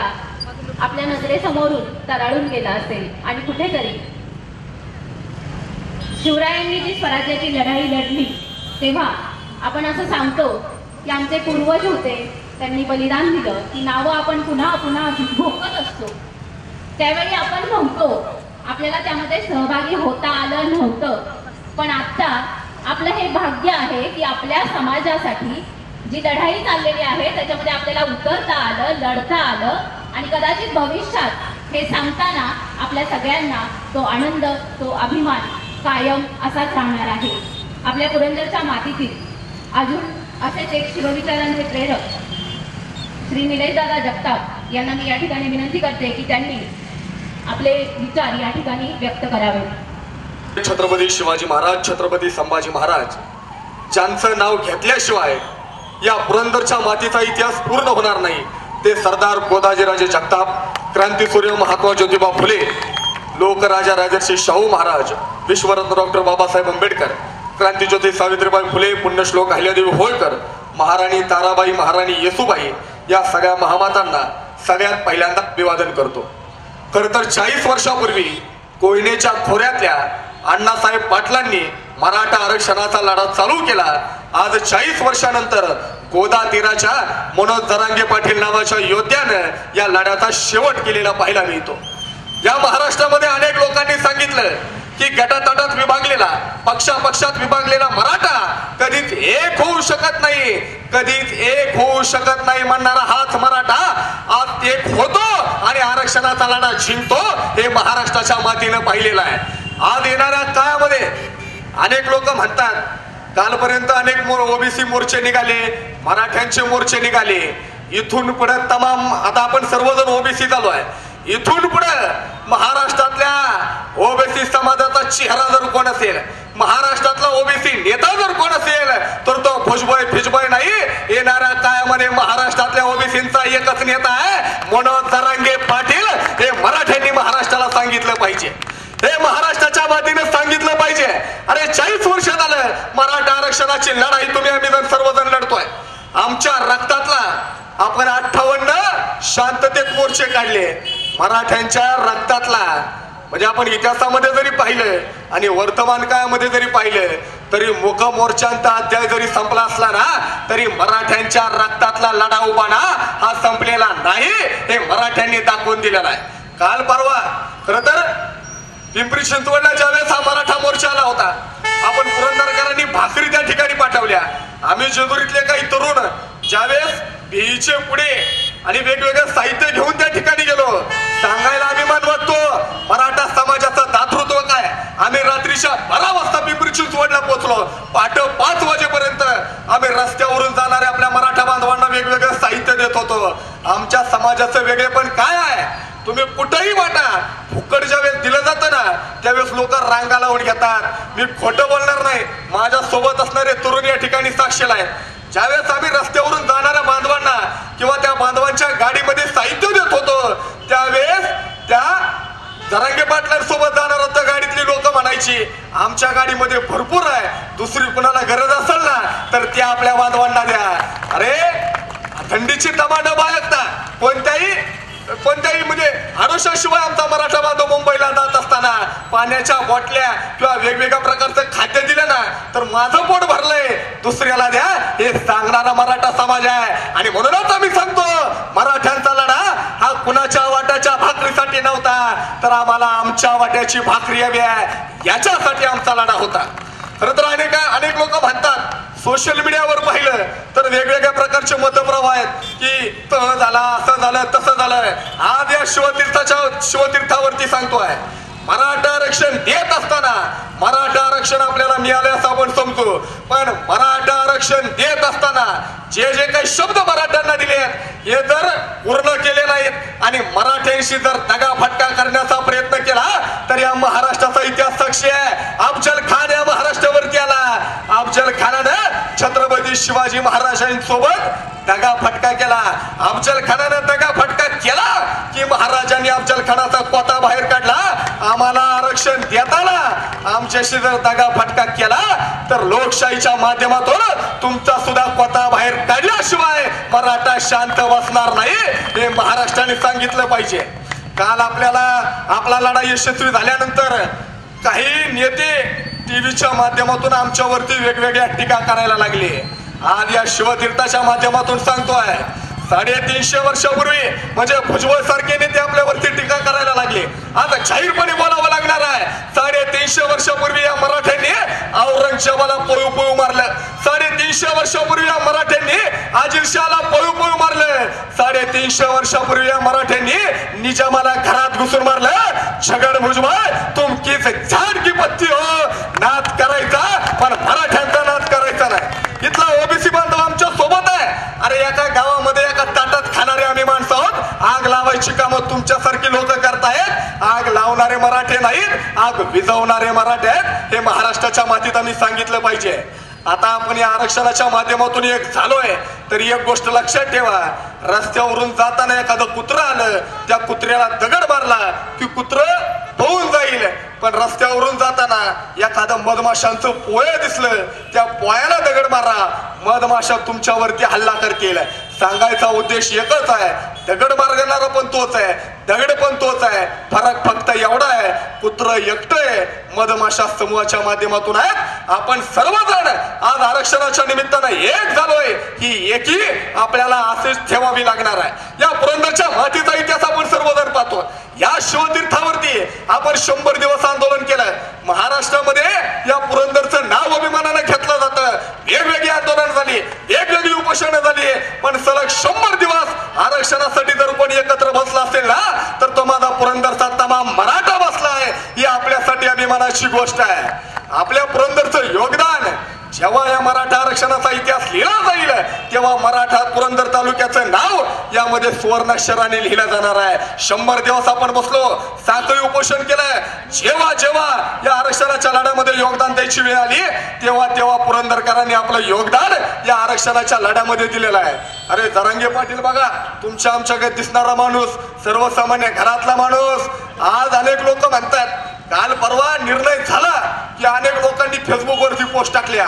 [SPEAKER 2] आपल्या नजरेसमोरून तराळून गेला असेल आणि कुठेतरी शिवरायांनी जी स्वराज्याची लढाई लढली तेव्हा आपण असं सांगतो की आमचे पूर्वज होते, त्यांनी बलिदान दिलं, ती नावं आपण पुन्हा पुन्हा भोगत असतो. त्यावेळी आपण म्हणतो आपल्याला त्यामध्ये सहभागी होता आलं नव्हतं, पण आता आपलं हे भाग्य आहे की आपल्या समाजासाठी जी लढाई चाललेली आहे त्याच्यामध्ये आपल्याला उतरता आलं, लढता आलं आणि कदाचित भविष्यात हे सांगताना आपल्या सगळ्यांना तो आनंद, तो अभिमान कायम असाच राहणार आहे. आपल्या पुरंदरच्या मातीतील अजून असेच एक शिवविचारांचे प्रेरक श्री निलेशदादा जगताप यांना मी या ठिकाणी विनंती करते की त्यांनी आपले विचार या ठिकाणी व्यक्त करावे.
[SPEAKER 5] छत्रपती शिवाजी महाराज, छत्रपती संभाजी महाराज ज्यांचं नाव घेतल्याशिवाय या पुरंदरच्या मातीचा इतिहास पूर्ण होणार नाही ते सरदार गोदाजीराजे जगताप, क्रांतीसूर्य महात्मा ज्योतिबा फुले, लोकराजा राजर्षी शाहू महाराज, विश्वरत्न डॉक्टर बाबासाहेब आंबेडकर, क्रांतीज्योती सावित्रीबाई फुले, पुण्यश्लोक अहिल्यादेवी होळकर, महाराणी ताराबाई, महाराणी येसूबाई या सगळ्या महामातांना सगळ्यात पहिल्यांदा अभिवादन करतो. खरं तर 40 वर्षापूर्वी कोयनेच्या खोऱ्यातल्या अण्णासाहेब पाटलांनी मराठा आरक्षणाचा लढा चालू केला. आज 40 वर्षानंतर गोदा तीराच्या मनोज जरांगे पाटील नावाच्या योद्ध्यानं या लढ्याचा शेवट केलेला पाहायला मिळतो. या महाराष्ट्रामध्ये अनेक लोकांनी सांगितलं की गटातटात विभागलेला, पक्षापक्षात विभागलेला मराठा कधीच एक होऊ शकत नाही, कधीच एक होऊ शकत नाही म्हणणारा हाच मराठा आज एक होतो आणि आरक्षणाचा लढा जिंकतो हे महाराष्ट्राच्या मातीनं पाहिलेलं आहे. आज येणाऱ्या काळामध्ये अनेक लोक म्हणतात कालपर्यंत अनेक ओबीसी मोर्चे निघाले, मराठ्यांचे मोर्चे निघाले, इथून पुढे तमाम आता आपण सर्वजण ओबीसी झालो आहे, इथून पुढे महाराष्ट्रातल्या ओबीसी समाजाचा चेहरा जर कोण असेल, महाराष्ट्रातला ओबीसी नेता जर कोण असेल तर तो भुजबळ फिजबळ नाही. येणाऱ्या काळामध्ये महाराष्ट्रातल्या ओबीसींचा एकच नेता आहे मनोज जरांगे पाटील. हे मराठ्यांनी महाराष्ट्राला सांगितलं पाहिजे, हे महाराष्ट्राच्या वतीने सांगितलं पाहिजे. अरे 40 वर्ष झालं आम्ही जण सर्वजण लढतोय. आमच्या रक्तातला आपण 58 शांततेत मोर्चे काढले. मराठ्यांच्या रक्तातला म्हणजे आपण इतिहासामध्ये जरी पाहिलं आणि वर्तमान काळामध्ये जरी पाहिलं तरी मुख मोर्चांचा अध्याय जरी संपला असला ना तरी मराठ्यांच्या रक्तातला लढा उभाना हा संपलेला नाही हे मराठ्यांनी दाखवून दिलेला आहे. काल परवा खर तर पिंपरी चिंचवडला ज्यावेळेस हा मराठा मोर्चा आला होता आपण पुरंदरकरांनी भाकरी त्या ठिकाणी पाठवल्या. आम्ही जेजुरीतले काही तरुण ज्यावेळेस बीईचे पुढे आणि वेगवेगळं साहित्य घेऊन त्या ठिकाणी गेलो सांगायला अभिमान वाटतो मराठा समाजाचं दातृत्व काय. आम्ही रात्रीच्या 12 वाजता पिंपरी चिंचवडला पोहोचलो. पहाटे 5 वाजेपर्यंत आम्ही रस्त्यावरून जाणाऱ्या आपल्या मराठा बांधवांना वेगवेगळं साहित्य देत होतो. आमच्या समाजाचं वेगळेपण काय आहे तुम्ही कुठेही वाटा. फुकट ज्यावेळेस दिलं जातं ना त्यावेळेस लोक रांगा लावून घेतात. मी खोटं बोलणार नाही. माझ्या सोबत असणारे तरुण या ठिकाणी साक्षीला आहेत. ज्यावेळेस आम्ही रस्त्यावरून जाणाऱ्या बांधवांना किंवा त्या बांधवांच्या गाडीमध्ये साहित्य देत होतो त्यावेळेस त्या जरांगे पाटलांसोबत जाणार होत्या गाडीतली लोक म्हणायची आमच्या गाडीमध्ये भरपूर आहे दुसरी कुणाला गरज असेल ना तर त्या आपल्या बांधवांना द्या. अरे थंडीची तमा न बाळगता कोणत्याही म्हणजे आडोशाशिवाय आमचा मराठा बांधव मुंबईला जात असताना पाण्याच्या बाटल्या किंवा वेगवेगळ्या प्रकारचं खाद्य दिलं ना तर माझं पोट भरलंय दुसऱ्याला द्या हे सांगणारा मराठा समाज आहे. आणि म्हणूनच आम्ही सांगतो मराठ्यांचा लढा हा कुणाच्या वाट्याच्या भाकरीसाठी नव्हता तर आम्हाला आमच्या वाट्याची भाकरी हवी आहे याच्यासाठी आमचा लढा होता. खरं तर अनेक लोक म्हणतात सोशल मीडियावर पाहिलं तर वेगवेगळ्या प्रकारचे मतप्रवाह आहेत की तह झाला असं झालं तसं झालं. आज या शिवतीर्थावरती सांगतोय मराठा आरक्षण देत असताना मराठा आरक्षण आपल्याला मिळाले असं आपण समजू पण मराठा आरक्षण देत असताना जे जे काही शब्द मराठ्यांना दिले हे जर पूर्ण केले नाहीत आणि मराठ्यांशी जर दगाफटका करण्याचा प्रयत्न केला तर या महाराष्ट्राचा इतिहास साक्षी आहे. अफजल खान या महाराष्ट्रावरती आला. अफजल खानानं छत्रपती शिवाजी महाराजांसोबत दगाफटका केला. अफजल खानानं दगाफटका केला की महाराजांनी अफजल खानाचा कोता बाहेर काढला. आम्हाला आरक्षण देताना आमच्याशी जर दगाफटका केला तर लोकशाहीच्या माध्यमातून तुमचा सुद्धा कोता बाहेर काढल्याशिवाय मराठा शांत बसणार नाही हे महाराष्ट्राने सांगितलं पाहिजे. काल आपला लढा यशस्वी झाल्यानंतर काही नेते टीव्हीच्या माध्यमातून आमच्यावरती वेगवेगळ्या टीका करायला लागले. आज या शिवतीर्थाच्या माध्यमातून सांगतोय 350 वर्षापूर्वी म्हणजे भुजबळ सारखे नेते आपल्यावरती टीका करायला लागले. आता जाहीरपणे बोलावं लागणार आहे 350 वर्षापूर्वी या मराठ्यांनी औरंगजेबाला पळू मारलं. 350 वर्षापूर्वी या मराठ्यांनी आदिलशहाला पळू मारलं. 350 वर्षापूर्वी या मराठ्यांनी निजामाला घरात घुसून मारलं. छगन भुजबळ तुमकीच झाड की पत्ती हो नाद करायचा पण मराठ्यांचा नाद करायचा नाही. इथला ओबीसी बांधव आमच्या सोबत आहे. अरे एका गावामध्ये एका ताटात खाणारे आम्ही माणसं आहोत. आग लावायची कामं तुमच्यासारखी लोक करतायत. आग लावणारे मराठे नाहीत आग विझवणारे मराठे आहेत हे महाराष्ट्राच्या मातीत आम्ही सांगितलं पाहिजे. आता आपण या आरक्षणाच्या माध्यमातून एक झालोय तरी एक गोष्ट लक्षात ठेवा रस्त्यावरून जाताना एखादं कुत्रं आलं त्या कुत्र्याला दगड मारला की कुत्रं पळून जाईल पण रस्त्यावरून जाताना एखादं मधमाशांचं पोळं दिसलं त्या पोळ्याला दगड मारा मधमाशा तुमच्यावरती हल्ला करतील. सांगायचा उद्देश एकच आहे दगड मारणारा पण तोच आहे दगड पण तोच आहे. फरक फक्त एवढा आहे कुत्र एकटंय मधमाशा समूहाच्या माध्यमातून आहेत. आपण सर्वजण आज आरक्षणाच्या निमित्तानं एक झालोय ही एकी आपल्याला असेच ठेवावी लागणार आहे. या पुरंदरच्या मातीचा इतिहास आपण सर्वजण पाहतो. या शिवतीर्थावरती आपण 100 दिवस आंदोलन केलं. महाराष्ट्रामध्ये या पुरंदरचं नाव अभिमानानं घेतलं जातं. वेगवेगळी आंदोलन झाली वेगवेगळी उपोषणं झाली पण सलग 100 दिवस आरक्षणासाठी जर कोणी एकत्र बसला असेल ना तर तो माझा पुरंदरचा तमाम मराठा बसलाय ही आपल्यासाठी अभिमानाची गोष्ट आहे. आपल्या पुरंदरचं योगदान जेव्हा या मराठा आरक्षणाचा इतिहास लिहिला जाईल तेव्हा मराठा पुरंदर तालुक्याचं नाव यामध्ये सुवर्णाक्षराने लिहिलं जाणार आहे. 100 दिवस आपण बसलो साखळी उपोषण केलंय. जेव्हा जेव्हा या आरक्षणाच्या लढ्यामध्ये योगदान द्यायची वेळ आली तेव्हा पुरंदरकरांनी आपलं योगदान या आरक्षणाच्या लढ्यामध्ये दिलेलं आहे. अरे जरांगे पाटील बघा तुमच्या आमच्याकडे दिसणारा माणूस सर्वसामान्य घरातला माणूस. आज अनेक लोक म्हणतात काल परवा निर्णय झाला की अनेक लोकांनी फेसबुकवरती पोस्ट टाकल्या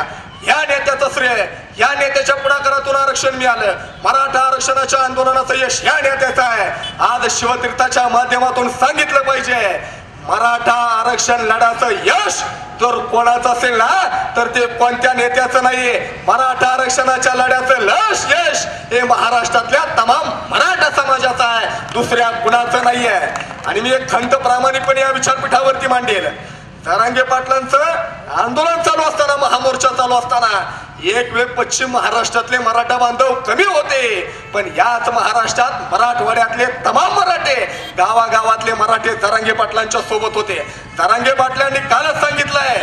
[SPEAKER 5] या नेत्याचं श्रेय या नेत्याच्या पुढाकारातून आरक्षण मिळालं. मराठा आरक्षणाच्या आंदोलनाचं यश या नेत्याचं आहे. आज शिवतीर्थाच्या माध्यमातून सांगितलं पाहिजे, मराठा आरक्षण लढ्याचं यश जर कोणाचं असेल ना तर ते कोणत्या नेत्याचं नाहीये. मराठा आरक्षणाच्या लढ्याचं यश हे महाराष्ट्रातल्या तमाम मराठा समाजाचं आहे, दुसऱ्या कुणाचं नाहीये. आणि मी एक खंत प्रामाणिकपणे या विचारपीठावरती मांडेल. जरांगे पाटलांचं आंदोलन चालू असताना, महामोर्चा चालू असताना एक वेळ पश्चिम महाराष्ट्रातले मराठा बांधव कमी होते, पण याच महाराष्ट्रात मराठवाड्यातले तमाम मराठे, गावागावातले मराठे जरांगे पाटलांच्या सोबत होते. जरांगे पाटलांनी कालच सांगितलंय,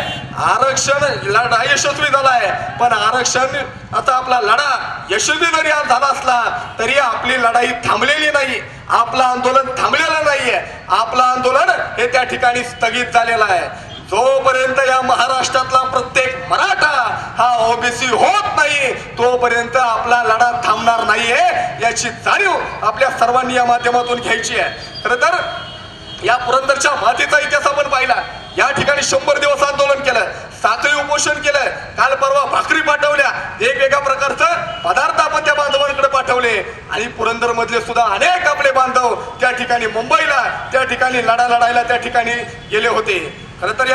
[SPEAKER 5] आरक्षण लढा यशस्वी झालाय, पण आरक्षण आता आपला लढा यशस्वी जरी आज झाला असला तरी आपली लढाई थांबलेली नाही, आपलं आंदोलन थांबलेलं नाहीये. आपलं आंदोलन हे त्या ठिकाणी स्थगित झालेलं आहे. जोपर्यंत या महाराष्ट्रातला प्रत्येक मराठा हा ओबीसी होत नाही तोपर्यंत आपला लढा थांबणार नाहीये, याची जाणीव आपल्या सर्वांनी या माध्यमातून घ्यायची आहे. खरं तर या पुरंदरच्या मातीचा इतिहास आपण पाहिला. या ठिकाणी 100 दिवस आंदोलन केलं, साखळी उपोषण केलं, काल परवा भाकरी पाठवल्या, वेगवेगळ्या प्रकारचं पदार्थ आपण त्या बांधवांकडे पाठवले. आणि पुरंदर मधले सुद्धा अनेक आपले बांधव त्या ठिकाणी मुंबईला, त्या ठिकाणी लढायला त्या ठिकाणी गेले होते. खरं तर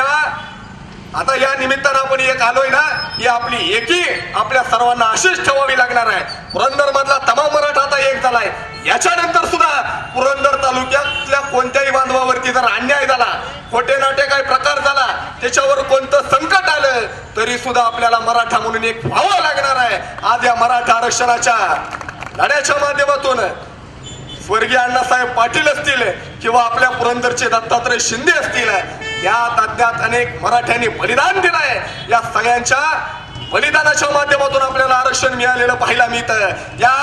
[SPEAKER 5] आता या निमित्तानं आपण एक आलोय ना, ही आपली एकी आपल्या सर्वांना अशीच ठेवावी लागणार आहे. पुरंदर मधला तमाम मराठा आता एक झालाय. याच्यानंतर सुद्धा पुरंदर तालुक्यातल्या कोणत्याही बांधवावरती जर अन्याय झाला, खोटे नाटे काही प्रकार झाला, त्याच्यावर कोणतं संकट आलं तरी सुद्धा आपल्याला मराठा म्हणून एक व्हावं लागणार आहे. आज या मराठा आरक्षणाच्या लढ्याच्या माध्यमातून स्वर्गीय अण्णासाहेब पाटील असतील किंवा आपल्या पुरंदरचे दत्तात्रय शिंदे असतील, या तज्ञात अनेक मराठ्यांनी बलिदान दिलंय. या सगळ्यांच्या बलिदानाच्या माध्यमातून आपल्याला आरक्षण मिळालेलं पाहायला मिळतं. या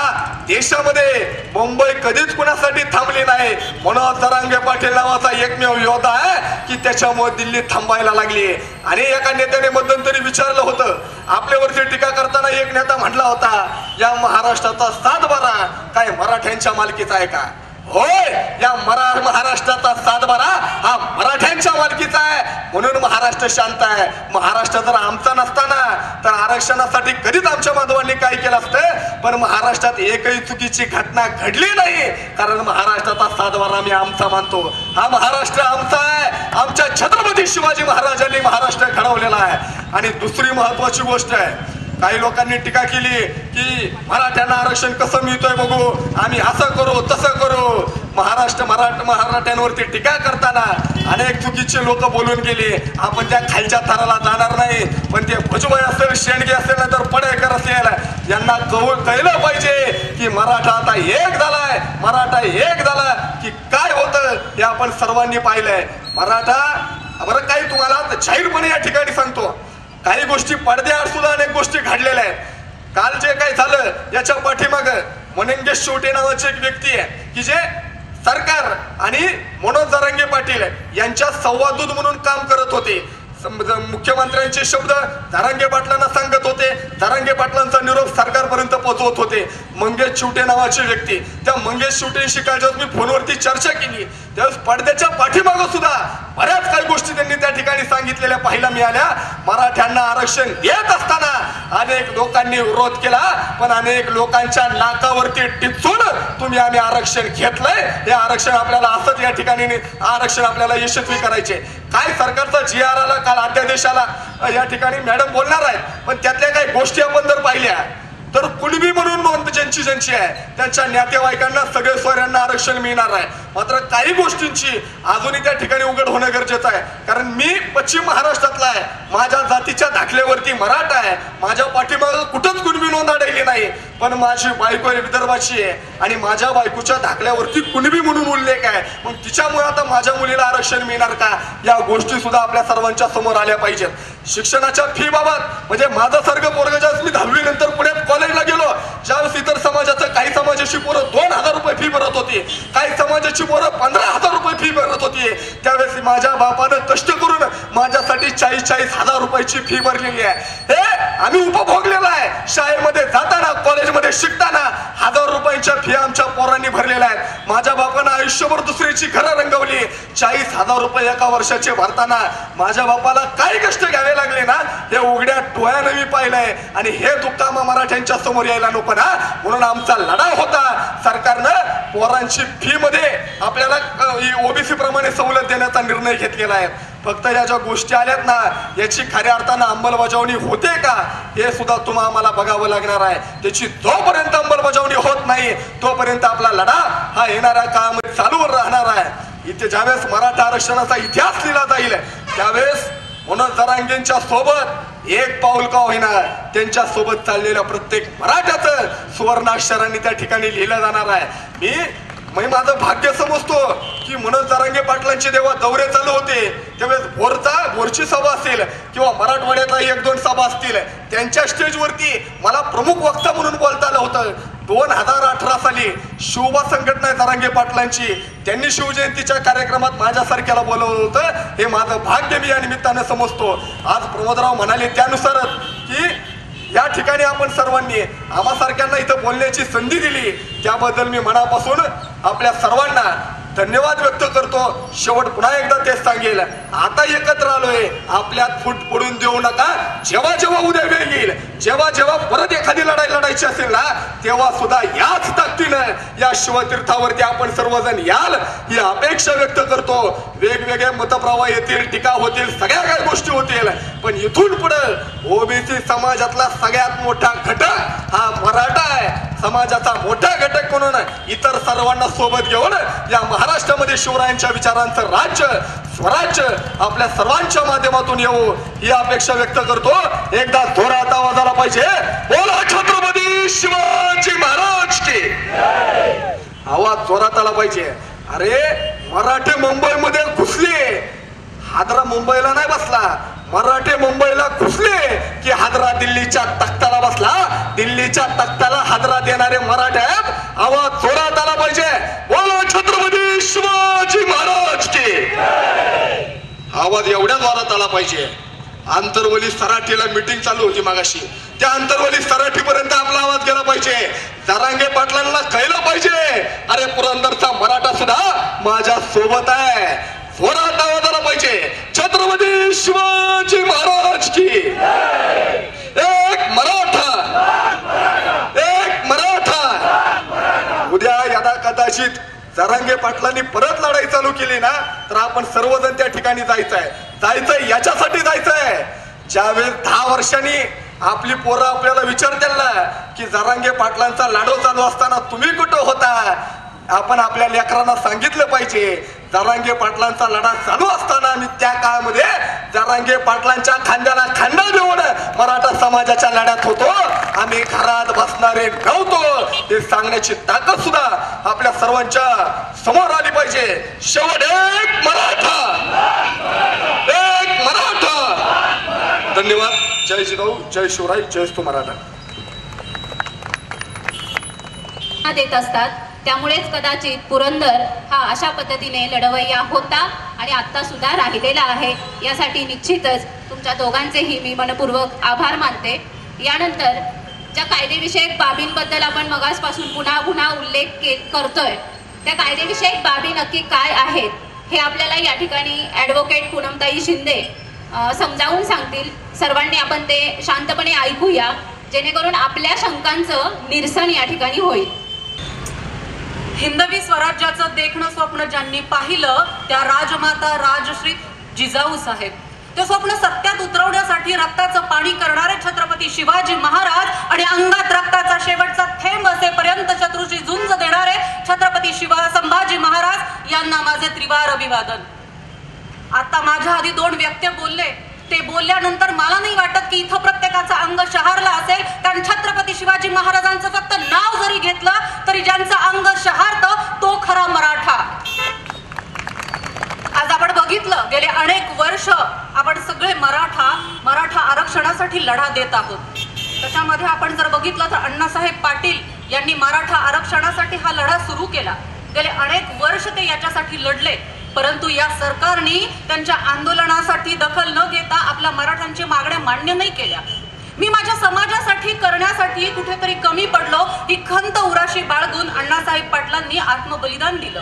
[SPEAKER 5] देशामध्ये मुंबई कधीच कुणासाठी थांबली नाही. मनोज जरांगे पाटील नावाचा एकमेव योद्धा आहे की त्याच्यामुळे दिल्ली थांबायला लागली. आणि एका नेत्याने मध्यंतरी विचारलं होतं, आपल्यावरती टीका करताना एक नेता म्हटला होता, या महाराष्ट्राचा 7/12 काय मराठ्यांच्या मालकीचा आहे का? होय, या महाराष्ट्राचा 7/12 हा मराठ्यांच्या मालकीचा आहे, म्हणून महाराष्ट्र शांत आहे. महाराष्ट्र जर आमचा नसताना तर आरक्षणासाठी कधीच आमच्या बांधवांनी काय केलं असतं, पण महाराष्ट्रात एकही चुकीची घटना घडली नाही, कारण महाराष्ट्राचा 7/12 मी आमचा मानतो. हा महाराष्ट्र आमचा आहे, आमच्या छत्रपती शिवाजी महाराजांनी महाराष्ट्र घडवलेला आहे. आणि दुसरी महत्वाची गोष्ट आहे, काही लोकांनी टीका केली की मराठ्यांना आरक्षण कसं मिळतोय बघू, आम्ही असं करू तसं करू. मराठ्यांवरती टीका करताना अनेक चुकीचे लोक बोलून गेले. आपण त्या खालच्या थराला जाणार नाही, पण ते भुजबळ असेल, शेंडगे असेल ना तर पडेकर असेल, यांना कळलं पाहिजे की मराठा आता एक झालाय. मराठा एक झाला की काय होतं हे आपण सर्वांनी पाहिलंय. मराठा बरं, काही तुम्हाला जाहीरपणे या ठिकाणी सांगतो, काही गोष्टी पडद्याआड सुद्धा अनेक गोष्टी घडलेल्या आहेत. काल जे काही झालं याच्या पाठीमाग मनंगेश शेवटे नावाची एक व्यक्ती आहे की जे सरकार आणि मनोज जरांगे पाटील यांच्या संवाददूत म्हणून काम करत होते. मुख्यमंत्र्यांचे शब्द जरांगे पाटलांना सांगत होते, जरांगे पाटलांचा निरोप सरकारपर्यंत पोहोचवत होते. मंगेश शेवटे नावाची व्यक्ती, त्या मंगेश शेवटेंशी काल जेव्हा मी फोनवरती चर्चा केली त्यावेळेस पडद्याच्या पाठीमागं सुद्धा बऱ्याच काही गोष्टी त्यांनी त्या ठिकाणी सांगितलेल्या पाहायला मिळाल्या. मराठ्यांना आरक्षण देत असताना अनेक लोकांनी विरोध केला, पण अनेक लोकांच्या नाकावरती टिचून तुम्ही आम्ही आरक्षण घेतलंय, हे आरक्षण आपल्याला असंच या ठिकाणी आरक्षण आपल्याला यशस्वी करायचे. काय सरकारचा GR आला काल, अध्यादेशाला या ठिकाणी मॅडम बोलणार आहेत, पण त्यातल्या काही गोष्टी आपण जर पाहिल्या तर कुणबी म्हणून नोंद ज्यांची आहे त्यांच्या नातेवाईकांना सगळे सोयऱ्यांना आरक्षण मिळणार आहे. मात्र काही गोष्टींची अजूनही त्या ठिकाणी उघड होणं गरजेचं आहे, कारण मी पश्चिम महाराष्ट्रातला आहे, माझ्या जातीच्या दाखल्यावरती मराठा आहे, माझ्या पाठीमागं कुठंच कुणबी नोंद आढळली नाही, पण माझी बायको विदर्भाची आहे आणि माझ्या बायकोच्या दाखल्यावरती कुणबी म्हणून उल्लेख आहे. मग तिच्यामुळे आता माझ्या मुलीला आरक्षण मिळणार का, या गोष्टी सुद्धा आपल्या सर्वांच्या समोर आल्या पाहिजेत. शिक्षणाच्या फी बाबत म्हणजे माझ्यासारखं पोरग ज्यावेळेस मी 10वी नंतर पुण्यात कॉलेजला गेलो, ज्यावेळेस इतर समाजाचं काही समाजाची पोरं 2000 रुपये फी भरत होती, काही समाजाची पोरं 15,000 रुपये फी भरत होती, त्यावेळेस माझ्या बापानं कष्ट करून माझ्यासाठी 40,000 रुपयाची फी भरलेली आहे. हे आम्ही उपभोगलेलं आहे. शाळेमध्ये जाताना, कॉलेजमध्ये शिकताना 1000 रुपयांच्या फी आमच्या पोरांनी भरलेल्या आहेत. माझ्या बापानं आयुष्यभर दुसऱ्याची घरं रंगवली. 40,000 रुपये एका वर्षाचे भरताना माझ्या बापाला काय कष्ट घ्यावे लागले ना, हे उघड्या डोळ्यानं मी पाहिलंय. आणि हे दुःख आम्हा मराठ्यांच्या समोर यायला नको ना, म्हणून आमचा लढा होता. सरकारनं पोरांची फी मध्ये आपल्याला ओबीसी प्रमाणे सवलत देण्याचा निर्णय घेतलेला आहे. फक्त या ज्या गोष्टी आल्यात ना, याची खऱ्या अर्थानं अंमलबजावणी होते का हे सुद्धा तुम्हाला आम्हाला बघावं लागणार आहे. त्याची जोपर्यंत अंमलबजावणी होत नाही तोपर्यंत आपला लढा हा येणाऱ्या काळामध्ये चालू राहणार आहे. इथे ज्यावेळेस मराठा आरक्षणाचा इतिहास लिहिला जाईल त्यावेळेस मनोज जरांगेंच्या सोबत एक पाऊल का होईना त्यांच्या सोबत चाललेल्या प्रत्येक मराठ्याचं सुवर्णाक्षरांनी त्या ठिकाणी लिहिलं जाणार आहे. मी माझं भाग्य समजतो की मनोज जरांगे पाटलांचे जेव्हा दौरे चालू होते त्यावेळेस भोरची सभा असेल किंवा मराठवाड्यातला 1-2 सभा असतील, त्यांच्या स्टेजवरती मला प्रमुख वक्ता म्हणून बोलता आलं होतं. 2018 साली शिवबा संघटना जरांगे पाटलांची, त्यांनी शिवजयंतीच्या कार्यक्रमात माझ्यासारख्याला बोलवलं होतं. हे माझं भाग्य मी या निमित्तानं समजतो. आज प्रमोदराव म्हणाले त्यानुसारच की या ठिकाणी आपण सर्वांनी आम्हासारख्यांना इथं बोलण्याची संधी दिली, त्याबद्दल मी मनापासून आपल्या सर्वांना धन्यवाद व्यक्त करतो. शेवट पुन्हा एकदा तेच सांगेल, आता एकत्र आलोय, आपल्यात फूट पडून देऊ नका. जेव्हा जेव्हा उद्या वेळ येईल, जेव्हा जेव्हा परत एखादी लढाई लढायची असेल ना, तेव्हा सुद्धा याच ताकदीनं या शिवतीर्थावरती आपण सर्वजण याल ही अपेक्षा व्यक्त करतो. वेगवेगळे मतप्रवाह येतील, टीका होतील, सगळ्या काही गोष्टी होतील, पण इथून पुढे ओबीसी समाजातला सगळ्यात मोठा घटक हा मराठा आहे. समाजाचा मोठा घटक म्हणून इतर सर्वांना सोबत घेऊन या महाराष्ट्रामध्ये शिवरायांच्या विचारांचं राज्य स्वराज्य आपल्या सर्वांच्या माध्यमातून येऊ ही अपेक्षा व्यक्त करतो. एकदा जोरात आवाज आला पाहिजे, बोला छत्रपती शिवाजी महाराज की. आवाज जोरात आला पाहिजे. अरे मराठे मुंबईमध्ये घुसले, हादरा मुंबईला नाही बसला. मराठे मुंबईला घुसले की हादरा दिल्लीच्या तख्ताला बसला. दिल्लीच्या तख्ताला हादरा देणारे मराठे आहेत. आवाज जोरात आला पाहिजे, बोला छत्रपती शिवाजी महाराज की. आवाज एवढ्या जोरात आला पाहिजे. आंतरवली सराठीला मीटिंग चालू होती मागाशी, त्या आंतरवली सराठी पर्यंत आपला आवाज गेला पाहिजे. जरांगे पाटलांना कळलं पाहिजे, अरे पुरंदरचा मराठा सुद्धा माझ्या सोबत आहे. जोरात आवाज आला पाहिजे, छत्रपती शिवाजी महाराज की. एक मराठा, एक मराठा. उद्या यदा कदाचित जरांगे पाटलांनी परत लढाई चालू केली ना, तर आपण सर्वजण त्या ठिकाणी जायचंय याच्यासाठी जायचंय. ज्यावेळेस 10 वर्षांनी आपली पोरं आपल्याला विचारतील ना की जरांगे पाटलांचा लढा चालू असताना तुम्ही कुठं होता, आपण आपल्या लेकरांना सांगितलं पाहिजे जरांगे पाटलांचा लढा चालू असताना आम्ही त्या काळामध्ये जरांगे पाटलांच्या खांद्याला खांदा देऊन मराठा समाजाच्या लढ्यात होतो, आम्ही घरात बसणारे नव्हतो. हे सांगण्याची ताकद सुद्धा आपल्या सर्वांच्या समोर आली पाहिजे. शेवट एक मराठा, एक मराठा. धन्यवाद. जय जिजाऊ, जय शिवराय, जय स्तु मराठा.
[SPEAKER 2] देत असतात, त्यामुळेच कदाचित पुरंदर हा अशा पद्धतीने लढवय्या होता आणि आता सुद्धा राहिलेला आहे. यासाठी निश्चितच तुमच्या दोघांचेही मी मनपूर्वक आभार मानते. यानंतर ज्या कायदेविषयक बाबींबद्दल आपण मगासपासून पुन्हा पुन्हा उल्लेख करतोय, त्या कायदेविषयक बाबी नक्की काय आहेत हे आपल्याला या ठिकाणी ॲडव्होकेट पूनमताई शिंदे समजावून सांगतील. सर्वांनी आपण ते शांतपणे ऐकूया, जेणेकरून आपल्या शंकांचं निरसन या ठिकाणी होईल.
[SPEAKER 6] हिंदवी स्वराज्याचं देखणं स्वप्न ज्यांनी पाहिलं त्या राजमाता राजश्री जिजाऊ साहेब, ते स्वप्न सत्यात उतरवण्यासाठी रक्ताचं पाणी करणारे छत्रपती शिवाजी महाराज आणि अंगात रक्ताचा शेवटचा थेंब असेपर्यंत शत्रूची झुंज देणारे छत्रपती संभाजी महाराज यांना माझे त्रिवार अभिवादन. आता माझ्या आधी 2 व्यक्ती बोलले, ते बोलल्यानंतर मला नाही वाटत की इथं प्रत्येकाचा अंग शहारला असेल, कारण छत्रपती शिवाजी महाराजांचं फक्त नाव जरी घेतलं तरी ज्यांचं अंग शहारतं तो खरा मराठा. आज आपण बघितलं गेले अनेक वर्ष आपण सगळे मराठा आरक्षणासाठी लढा देत आहोत. त्याच्यामध्ये आपण जर बघितलं तर अण्णासाहेब पाटील यांनी मराठा आरक्षणासाठी हा लढा सुरू केला. गेले अनेक वर्ष ते याच्यासाठी लढले, परंतु या सरकारने त्यांच्या आंदोलनासाठी दखल न घेता आपल्या मराठ्यांच्या मागण्या मान्य नाही केल्या. मी माझ्या समाजासाठी करण्यासाठी कुठेतरी कमी पडलो ही खंत उराशी बाळगून अण्णासाहेब पाटलांनी आत्मबलिदान दिलं.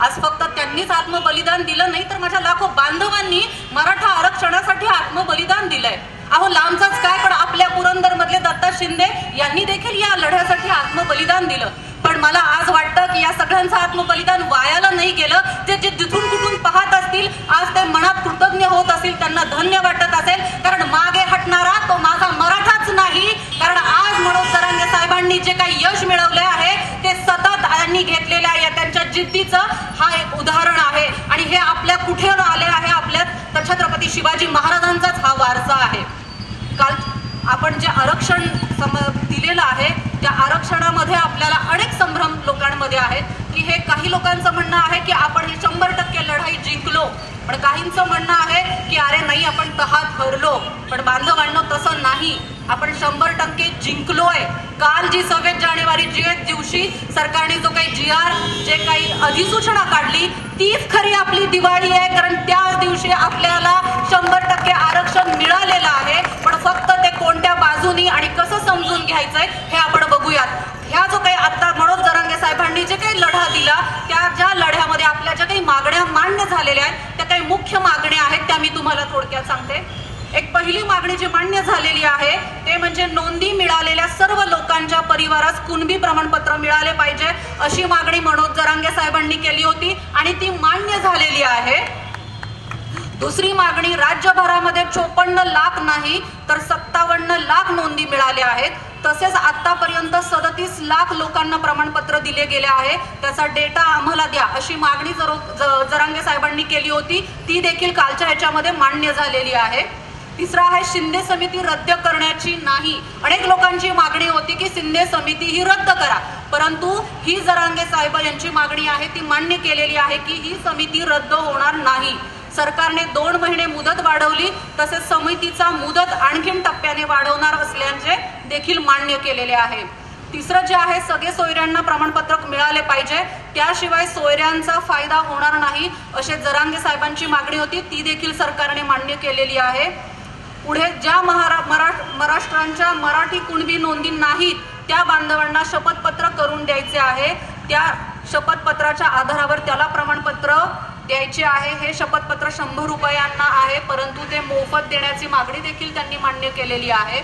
[SPEAKER 6] आज फक्त त्यांनीच आत्मबलिदान दिलं नाही तर माझ्या लाखो बांधवांनी मराठा आरक्षणासाठी आत्मबलिदान दिलंय. अहो लांबचाच काय, पण आपल्या पुरंदर मधले दत्ता शिंदे यांनी देखील या लढ्यासाठी आत्मबलिदान दिलं. पण मला आज वाटतं की या सगळ्यांचं आत्मबलिदान वायाला नाही गेलं. ते जे जिथून कुठून पाहत असतील आज ते मनात कृतज्ञ होत असतील, त्यांना धन्य वाटत असेल. कारण मागे हटणारा तो माझा मराठाच नाही. कारण आज मनोज जरांगे साहेबांनी जे काही यश मिळवले आहे ते सतत यांनी घेतलेल्या या त्यांच्या जिद्दीचं हा एक उदाहरण आहे. आणि हे आपल्या कुठे आले आहे, आपल्या छत्रपती शिवाजी महाराजांचाच हा वारसा आहे. काल आपण जे आरक्षण दिलेलं आहे त्या आरक्षणामध्ये आपल्याला अनेक संभ्रम लोकांमध्ये आहेत की हे काही लोकांचं म्हणणं आहे की आपण ही 100% लढाई जिंकलो, पण काहींचं म्हणणं आहे की अरे नाही आपण तहात हरलो. पण बांधवांनो तसं नाही, आपण 100% जिंकलोय. काल जी 26 जानेवारी दिवशी सरकारने जो काही GR जे काही अधिसूचना काढली तीच खरी आपली दिवाळी आहे. कारण त्याच दिवशी आपल्याला 100% आरक्षण मिळालेलं आहे. पण फक्त ते कोणत्या बाजूनी आणि कसं समजून घ्यायचंय हे आपण बघूयात. ह्या जो काही आता मनोज जरांगे साहेबांनी जे काही लढा दिला त्या ज्या लढ्यामध्ये आपल्या ज्या काही मागण्या मान्य झालेल्या आहेत त्या काही मुख्य मागण्या आहेत त्या मी तुम्हाला थोडक्यात सांगते. एक पहिली मागणी जी मान्य झालेली आहे ते म्हणजे नोंदी मिळालेल्या सर्व लोकांच्या परिवारास कुणबी प्रमाणपत्र मिळाले पाहिजे अशी मागणी मनोज जरांगे साहेबांनी केली होती आणि ती मान्य झालेली आहे. दुसरी मागणी राज्यभरामध्ये 54 लाख नाही तर 57 लाख नोंदी मिळाल्या आहेत. तसेच आतापर्यंत 37 लाख लोकांना प्रमाणपत्र दिले गेले आहे, त्याचा डेटा आम्हाला द्या अशी मागणी जरांगे साहेबांनी केली होती. ती देखील कालच्या ह्याच्यामध्ये मान्य झालेली आहे. तिसरा आहे शिंदे समिती रद्द करण्याची नाही. अनेक लोकांची मागणी होती की शिंदे समिती ही रद्द करा, परंतु ही जरांगे साहेब यांची मागणी आहे ती मान्य केलेली आहे की ही समिती रद्द होणार नाही. सरकारने 2 महिने मुदत वाढवली, तसेच समितीचा मुदत आणखीन टप्प्याने वाढवणार असल्याचे देखील मान्य केलेले आहे. तिसरं जे आहे सगळे सोयऱ्यांना प्रमाणपत्र मिळाले पाहिजे, त्याशिवाय सोयऱ्यांचा फायदा होणार नाही असे जरांगे साहेबांची मागणी होती, ती देखील सरकारने मान्य केलेली आहे. पुढे ज्या महाराष्ट्रांच्या मराठी कुणबी नोंदी नाहीत त्या बांधवांना शपथपत्र करून द्यायचे आहे. त्या शपथपत्राच्या आधारावर त्याला प्रमाणपत्र द्यायचे आहे. हे शपथपत्र 100 रुपयांना आहे, परंतु ते मोफत देण्याची मागणी देखील त्यांनी मान्य केलेली आहे.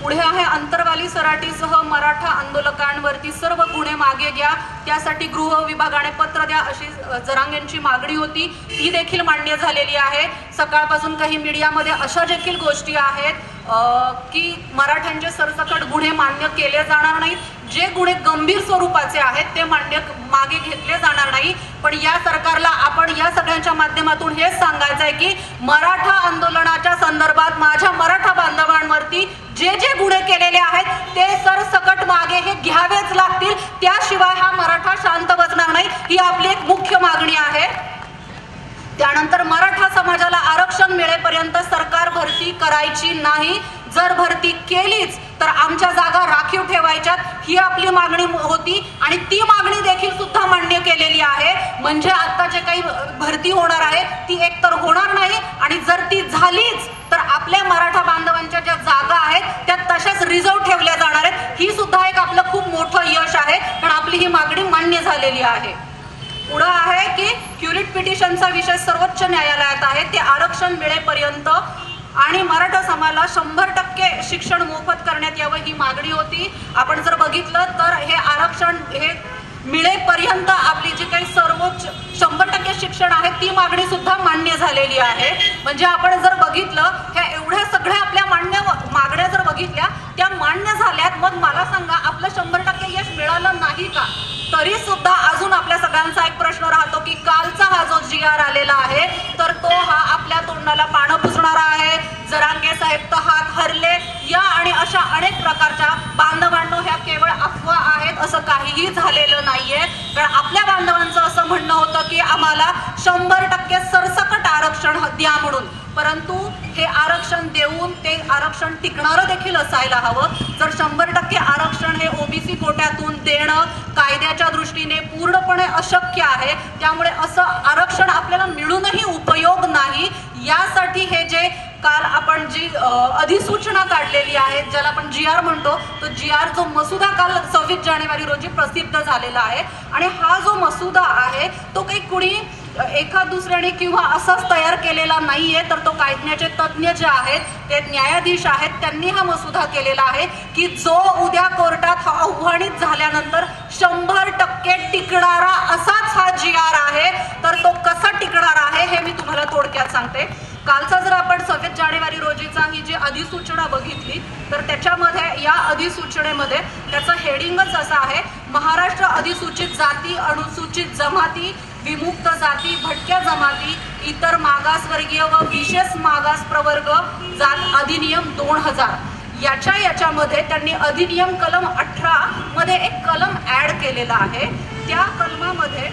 [SPEAKER 6] पुढे आहे अंतरवाली सराटीसह मराठा आंदोलकांवरती सर्व गुन्हे मागे घ्या, त्यासाठी गृह विभागाने पत्र द्या अशी जरांगेंची मागणी होती, ती देखील मान्य झालेली आहे. सकाळपासून काही मीडियामध्ये अशा देखील गोष्टी आहेत की मराठ्यांचे सरसकट गुन्हे मान्य केले जाणार नाहीत, जे गुन्हे गंभीर स्वरूपाचे आहेत ते मागे घेतले जाणार नाही. पण या सरकारला आपण या सगळ्यांच्या माध्यमातून हेच सांगायचं आहे की मराठा आंदोलनाच्या संदर्भात माझ्या मराठा बांधवांवरती जे जे गुन्हे केलेले आहेत ते सरसकट मागे हे घ्यावेच लागतील, त्याशिवाय हा मराठा शांत बसणार नाही, ही आपली एक मुख्य मागणी आहे. त्यानंतर मराठा समाजाला आरक्षण मिळेपर्यंत सरकार भरती करायची नाही, जर भरती केलीच तर आमच्या जागा राखीव ठेवायच्यात, ही आपली मागणी होती आणि ती मागणी देखील सुद्धा मान्य केलेली आहे. म्हणजे आता जे काही भरती होणार आहे ती एकतर होणार नाही आणि जर ती झालीच तर आपल्या मराठा बांधवांच्या ज्या जागा आहेत त्या तशाच रिझर्व ठेवल्या जाणार आहेत. ही सुद्धा एक आपलं खूप मोठं यश आहे, पण आपली ही मागणी मान्य झालेली आहे. पुढं आहे की क्युरिट पिटिशनचा विषय सर्वोच्च न्यायालयात आहे, ते आरक्षण मिळेपर्यंत आणि मराठा समाजाला 100% शिक्षण मोफत करण्यात यावं ही मागणी होती. आपण जर बघितलं तर हे आरक्षण हे मिळेपर्यंत आपली जी काही सर्वोच्च 100% शिक्षण आहे ती मागणी सुद्धा मान्य झालेली आहे. म्हणजे आपण जर बघितलं ह्या एवढ्या सगळ्या आपल्या मागण्या जर बघितल्या त्या मान्य झाल्यात, मग मला सांगा आपलं 100% यश मिळालं नाही का? तरी सुद्धा अजून आपल्या सगळ्यांचा एक प्रश्न राहतो की कालचा हा जो GR आलेला आहे तर तो हा आपल्या तोंडाला पानं पुसणारा आहे. जरांगे साहेब तर हात हरले या आणि अशा अनेक प्रकारच्या बांधवांनो ह्या केवळ अफवा आहेत, असं काहीही झालेलं नाहीये. कारण आपल्या बांधवांचं असं म्हणणं होतं की आम्हाला 100% सरसकट आरक्षण द्या म्हणून, परंतु हे आरक्षण देऊन ते आरक्षण टिकणारं देखील असायला हवं. जर 100% आरक्षण हे OBC कोट्यातून देणं कायद्याच्या दृष्टीने पूर्णपणे अशक्य आहे, त्यामुळे असं आरक्षण आपल्याला मिळूनही उपयोग नाही. यासाठी हे जे काल आपण जी अधिसूचना काढलेली आहे, ज्याला आपण GR म्हणतो, तो GR जो मसुदा काल 26 जानेवारी रोजी प्रसिद्ध झालेला आहे. आणि हा जो मसुदा आहे तो काही कुणी एका दुसऱ्याने किंवा असाच तयार केलेला नाहीये, तर तो कायद्याचे तज्ज्ञ जे आहेत, ते न्यायाधीश आहेत, त्यांनी हा मसुदा केलेला आहे की जो उद्या कोर्टात आव्हानित झाल्यानंतर 100% टिकणारा असाच हा GR आहे. तर तो कसा टिकणार आहे हे मी तुम्हाला थोडक्यात सांगते. कालचा जर आपण 26 जानेवारी रोजीचा ही जी अधिसूचना बघितली तर त्याच्यामध्ये, या अधिसूचनेमध्ये त्याचं हेडिंगच असं आहे, महाराष्ट्र अधिसूचित जाती, अनुसूचित जमाती, विमुक्त जाती, भटक्या जमाती, इतर मागासवर्गीय व विशेष मागास प्रवर्ग जात अधिनियम 2000. याच्यामध्ये त्यांनी अधिनियम कलम 18 मध्ये एक कलम ऍड केलेला आहे. त्या कलमामध्ये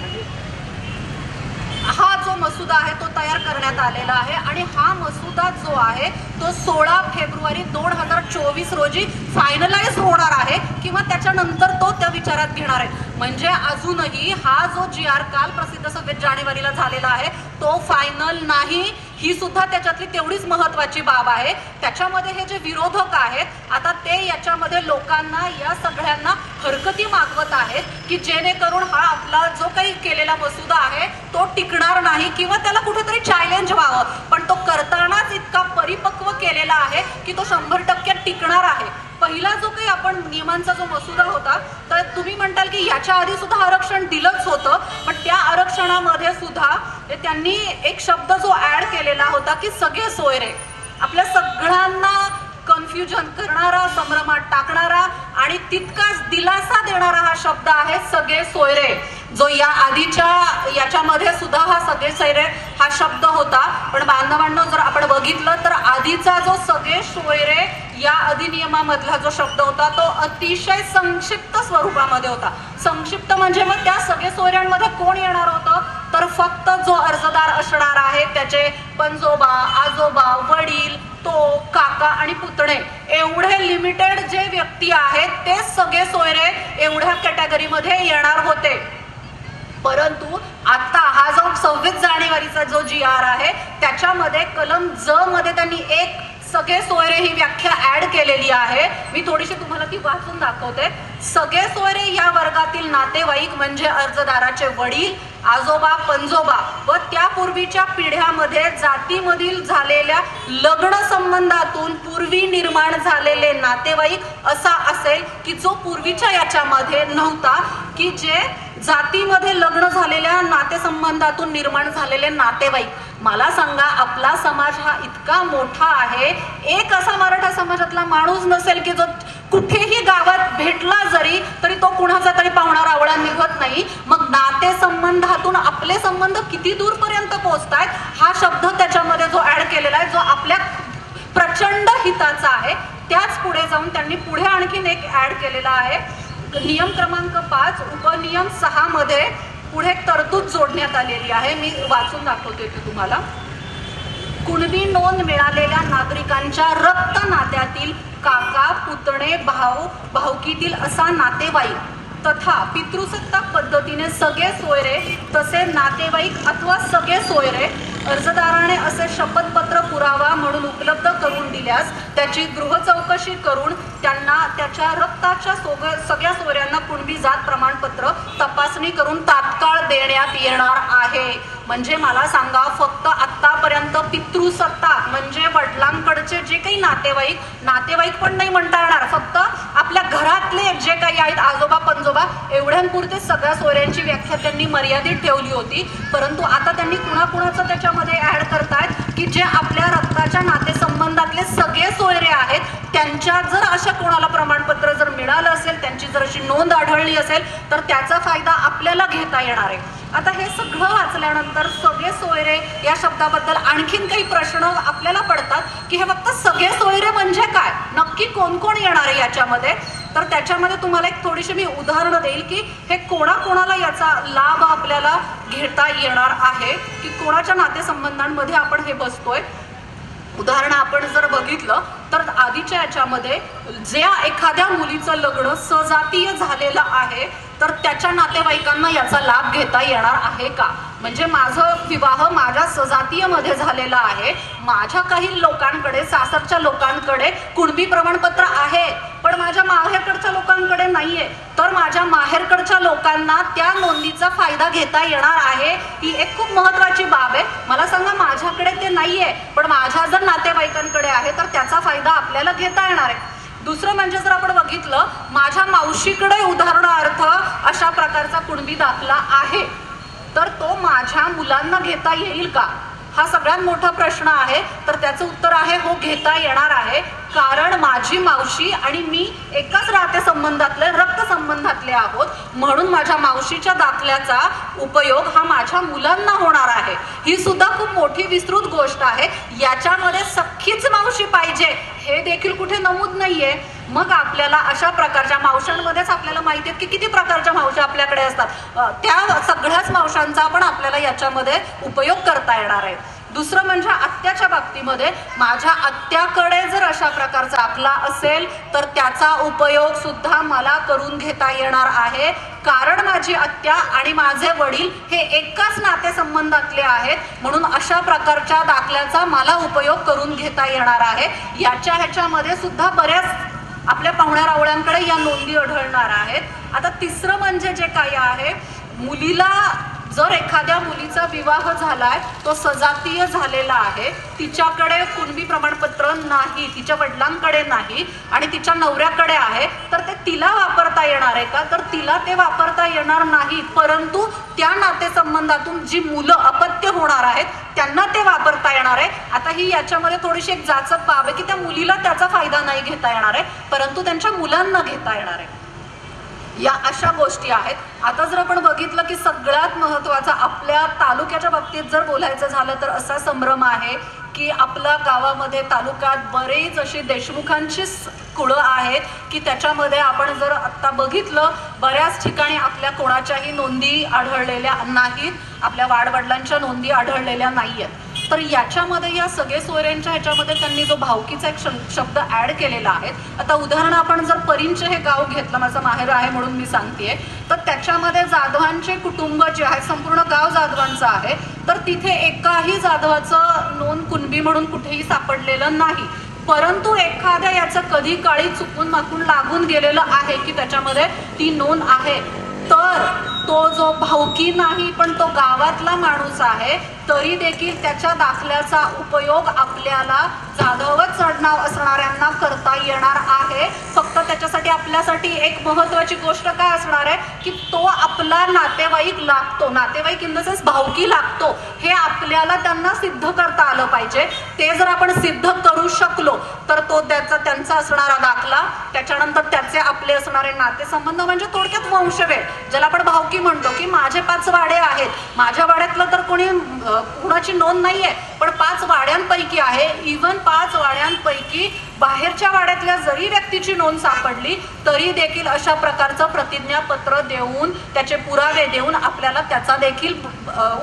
[SPEAKER 6] हा जो मसुदा आहे तो तयार करण्यात आलेला आहे. आणि हा मसुदा जो आहे तो 16 फेब्रुवारी 2024 रोजी फायनलाइज होणार आहे किंवा त्याच्यानंतर तो त्या विचारात घेणार आहे. म्हणजे अजूनही हा जो GR काल प्रसिद्ध 26 जानेवारीला झालेला आहे तो फायनल नाही. ही सुद्धा त्याच्यातली तेवढीच महत्वाची बाब आहे. त्याच्यामध्ये हे जे विरोधक आहेत आता ते याच्यामध्ये लोकांना, या सगळ्यांना हरकती मागवत आहेत की जेणेकरून हा आपला जो काही केलेला मसुदा आहे तो टिकणार नाही किंवा त्याला कुठेतरी चॅलेंज व्हावं. पण तो करतानाच इतका परिपक्व केलेला आहे की तो 100% टिकणार आहे. पहिला जो काही आपण नियमांचा जो मसुदा होता तर तुम्ही म्हणताल की याच्या आधी सुद्धा आरक्षण दिलंच होतं, पण त्या आरक्षणामध्ये सुद्धा त्यांनी एक शब्द जो ऍड केलेला होता की सगळे सोयरे. आपल्या सगळ्यांना कन्फ्युजन करणारा, संभ्रमात टाकणारा आणि तितकाच दिलासा देणारा हा शब्द आहे सगळे सोयरे. जो या आधीच्या याच्यामध्ये सुद्धा हा सगळे सोयरे हा शब्द होता. पण बांधवांनो, जर आपण बघितलं तर आधीचा जो सगळे सोयरे या अधिनियमामधला जो शब्द होता तो अतिशय संक्षिप्त स्वरूपामध्ये होता. संक्षिप्त म्हणजे मग त्या सगळे सोयऱ्यांमध्ये कोण येणार होतं, तर फक्त जो अर्जदार असणार आहे त्याचे पंजोबा, आजोबा, वडील, तो काका आणि पुतणे, एवढे लिमिटेड जे व्यक्ती आहेत ते सगळे सोयरे एवढ्या कॅटेगरीमध्ये येणार होते. परंतु आता हा जो 26 जानेवारीचा जो GR आहे त्याच्यामध्ये कलम ज मध्ये त्यांनी एक सगळे सोयरे ही व्याख्या ऍड केलेली आहे. मी थोडीशी तुम्हाला ती वाचून दाखवते. सगळे सोयरे या वर्गातील नातेवाईक म्हणजे अर्जदाराचे वडील, आजोबा, पंजोबा व त्यापूर्वीच्या पिढ्यामध्ये जातीमधील झालेल्या लग्न संबंधातून पूर्वी निर्माण झालेले नातेवाईक असा असेल की जो पूर्वीच्या याच्यामध्ये नव्हता, की जे जातीमध्ये लग्न झालेल्या नातेसंबंधातून निर्माण झालेले नातेवाईक. मला सांगा, आपला समाज हा इतका मोठा आहे, एक असा मराठा समाजातला माणूस नसेल की जो कुठेही गावात भेटला जरी तरी तो कुणाचा तरी पाहुणा रावळा निघत नाही. मग नातेसंबंधातून आपले संबंध किती दूरपर्यंत पोहोचतायत हा शब्द त्याच्यामध्ये जो ऍड केलेला आहे, जो आपल्या प्रचंड हिताचा आहे. त्याच पुढे जाऊन त्यांनी पुढे आणखीन एक ऍड केलेला आहे. नियम क्रमांक 5 उपनियम 6 मध्ये पुढे तरतूद जोडण्यात आलेली आहे. मी वाचून दाखवते ती तुम्हाला. कुणबी नोंद मिळालेल्या नागरिकांच्या रक्त नात्यातील काका, पुतणे, भाऊ, भाऊकीतील असा नातेवाईक तथा पितृसत्ताक पद्धतीने सगळे सोयरे तसे नातेवाईक अथवा सगळे सोयरे अर्जदाराने असे शपथपत्र पुरावा म्हणून उपलब्ध करून दिल्यास त्याची गृह चौकशी करून त्यांना त्याच्या रक्ताच्या सगळ्या सोयऱ्यांना कुणबी जात प्रमाणपत्र तपासणी करून तात्काळ देण्यात येणार आहे. म्हणजे मला सांगा, फक्त आतापर्यंत पितृसत्ताक म्हणजे वडिलांकडचे जे काही नातेवाईक पण नाही म्हणता येणार, फक्त आपल्या घरातले जे काही आहेत आजोबा, पंजोबा एवढ्यांपुरते सगळ्या सोयऱ्यांची व्याख्या त्यांनी मर्यादित ठेवली होती. परंतु आता त्यांनी कुणाकुणाचं त्याच्यामध्ये ऍड करतायत की जे आपल्या रक्ताच्या नातेसंबंधातले सगळे सोयरे आहेत त्यांच्या जर अशा कोणाला प्रमाणपत्र जर मिळालं असेल, त्यांची जर अशी नोंद आढळली असेल तर त्याचा फायदा आपल्याला घेता येणार आहे. आता हे सगळं वाचल्यानंतर सगळे सोयरे या शब्दाबद्दल आणखीन काही प्रश्न आपल्याला पडतात की हे फक्त सगळे सोयरे म्हणजे काय, नक्की कोण कोण येणार आहे याच्यामध्ये. तर त्याच्यामध्ये तुम्हाला एक थोडीशी मी उदाहरणं देईल की हे कोणाकोणाला याचा लाभ आपल्याला घेता येणार आहे, की कोणाच्या नातेसंबंधांमध्ये आपण हे बसतोय. उदाहरण आपण जर बघितलं तर आधीच्या याच्यामध्ये ज्या एखाद्या मुलीचं लग्न सजातीय झालेलं आहे तर त्याच्या नातेवाईकांना याचा लाभ घेता येणार आहे का? म्हणजे माझं विवाह माझ्या सजातीय मध्ये झालेला आहे, माझ्या काही लोकांकडे, सासरच्या लोकांकडे कुणबी प्रमाणपत्र आहे पण माझ्या माहेरकडच्या लोकांकडे नाहीये, तर माझ्या माहेरकडच्या लोकांना त्या नोंदीचा फायदा घेता येणार आहे. ही एक खूप महत्वाची बाब आहे. मला सांगा, माझ्याकडे ते नाहीये पण माझ्या जर नातेवाईकांकडे आहे तर त्याचा फायदा आपल्याला घेता येणार आहे. दुसरं म्हणजे जर आपण बघितलं, माझ्या मावशीकडे उदाहरणार्थ अशा प्रकारचा कुणबी दाखला आहे तर तो माझ्या मुलांना घेता येईल का? हा सगळ्यात मोठा प्रश्न आहे. तर त्याचं उत्तर आहे हो, घेता येणार आहे. कारण माझी मावशी आणि मी एकाच नातेसंबंधातले, रक्त संबंधातले आहोत, म्हणून माझ्या मावशीच्या दाखल्याचा उपयोग हा माझ्या मुलांना होणार आहे. ही सुद्धा खूप मोठी विस्तृत गोष्ट आहे. याच्यामध्ये सख्खीच मावशी पाहिजे हे देखील कुठे नमूद नाहीये. मग आपल्याला अशा प्रकारच्या मावशांमध्येच आपल्याला माहिती आहे की किती प्रकारच्या मावशा आपल्याकडे असतात, त्या सगळ्याच मावशांचा पण आपल्याला याच्यामध्ये उपयोग करता येणार आहे. दुसरं म्हणजे आत्याच्या बाबतीमध्ये, माझ्या आत्याकडे जर अशा प्रकारचा दाखला असेल तर त्याचा उपयोग सुद्धा मला करून घेता येणार आहे. कारण माझी आत्या आणि माझे वडील हे एकाच नातेसंबंधातले आहेत, म्हणून अशा प्रकारच्या दाखल्याचा मला उपयोग करून घेता येणार आहे. ह्याच्यामध्ये सुद्धा बऱ्याच आपल्या पाहुण्या रावळ्यांकडे या नोंदी आढळणार आहेत. आता तिसरं म्हणजे जे काही आहे, मुलीला जर एखाद्या मुलीचा विवाह झालाय, तो सजातीय झालेला आहे, तिच्याकडे कुणबी प्रमाणपत्र नाही, तिच्या वडिलांकडे नाही आणि तिच्या नवऱ्याकडे आहे, तर ते तिला वापरता येणार आहे का? तर तिला ते वापरता येणार नाही. परंतु त्या नातेसंबंधातून जी मुलं अपत्य होणार आहेत त्यांना ते वापरता येणार आहे. आता ही याच्यामध्ये थोडीशी एक जाचक बाब आहे की त्या मुलीला त्याचा फायदा नाही घेता येणार आहे परंतु त्यांच्या मुलांना घेता येणार आहे. या अशा गोष्टी आहेत. आता जर आपण बघितलं की सगळ्यात महत्त्वाचा आपल्या तालुक्याच्या बाबतीत जर बोलायचं झालं तर असा संभ्रम आहे की आपल्या गावामध्ये, तालुक्यात बरेच अशी देशमुखांची कुळं आहेत की त्याच्यामध्ये आपण जर आत्ता बघितलं, बऱ्याच ठिकाणी आपल्या कोणाच्याही नोंदी आढळलेल्या नाहीत, आपल्या वाडवडिलांच्या नोंदी आढळलेल्या नाहीयेत. तर याच्यामध्ये या सगळे सोयऱ्यांच्या ह्याच्यामध्ये त्यांनी जो भावकीचा एक शब्द ऍड केलेला आहे. आता उदाहरण आपण जर परिंचे हे गाव घेतलं, माझं माहेर आहे म्हणून मी सांगतेय, तर त्याच्यामध्ये जाधवांचे कुटुंब जे आहे, संपूर्ण गाव जाधवांचं आहे, तर तिथे एकाही जाधवाचं नोंद कुणबी म्हणून कुठेही सापडलेलं नाही. परंतु एखाद्या याचं कधी काळी चुकून माकून लागून गेलेलं आहे की त्याच्यामध्ये ती नोंद आहे, तर तो जो भावकी नाही पण तो गावातला माणूस आहे, तरी देखील त्याच्या दाखल्याचा उपयोग आपल्याला जाधवच नाव असणाऱ्यांना करता येणार आहे. फक्त त्याच्यासाठी आपल्यासाठी एक महत्वाची गोष्ट काय असणार आहे की तो आपला नातेवाईक लागतो, नातेवाईक इन द सेन्स भावकी लागतो, हे आपल्याला त्यांना सिद्ध करता आलं पाहिजे. ते जर आपण सिद्ध करू शकलो तर तो त्यांचा असणारा दाखला, त्याच्यानंतर त्याचे आपले असणारे नातेसंबंध, म्हणजे थोडक्यात वंशवेळ, ज्याला आपण भावकी म्हणतो की माझे 5 वाडे आहेत, माझ्या वाड्यातलं तर कुणाची नोंद नाहीये पण 5 वाड्यांपैकी आहे. इव्हन 5 वाड्यांपैकी बाहेरच्या वाड्यातल्या जरी व्यक्तीची नोंद सापडली तरी देखील अशा प्रकारचं प्रतिज्ञापत्र देऊन, त्याचे पुरावे देऊन आपल्याला त्याचा देखील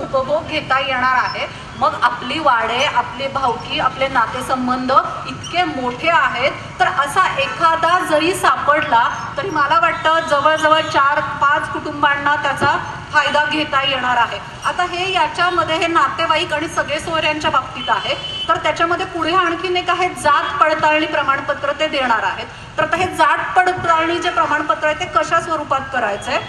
[SPEAKER 6] उपभोग घेता येणार आहे. मग आपली वाडे, आपली भावकी, आपले नातेसंबंध इतके मोठे आहेत, तर असा एखादा जरी सापडला तरी मला वाटतं जवळजवळ 4-5 कुटुंबांना त्याचा फायदा घेता येणार आहे. आता हे याच्यामध्ये हे नातेवाईक आणि सगळे सोयऱ्यांच्या बाबतीत आहे. तर त्याच्यामध्ये पुढे आणखीन एक आहे, जात पडताळणी प्रमाणपत्र ते देणार आहेत. तर आता हे जात पडताळणी जे प्रमाणपत्र आहे ते कशा स्वरूपात करायचंय,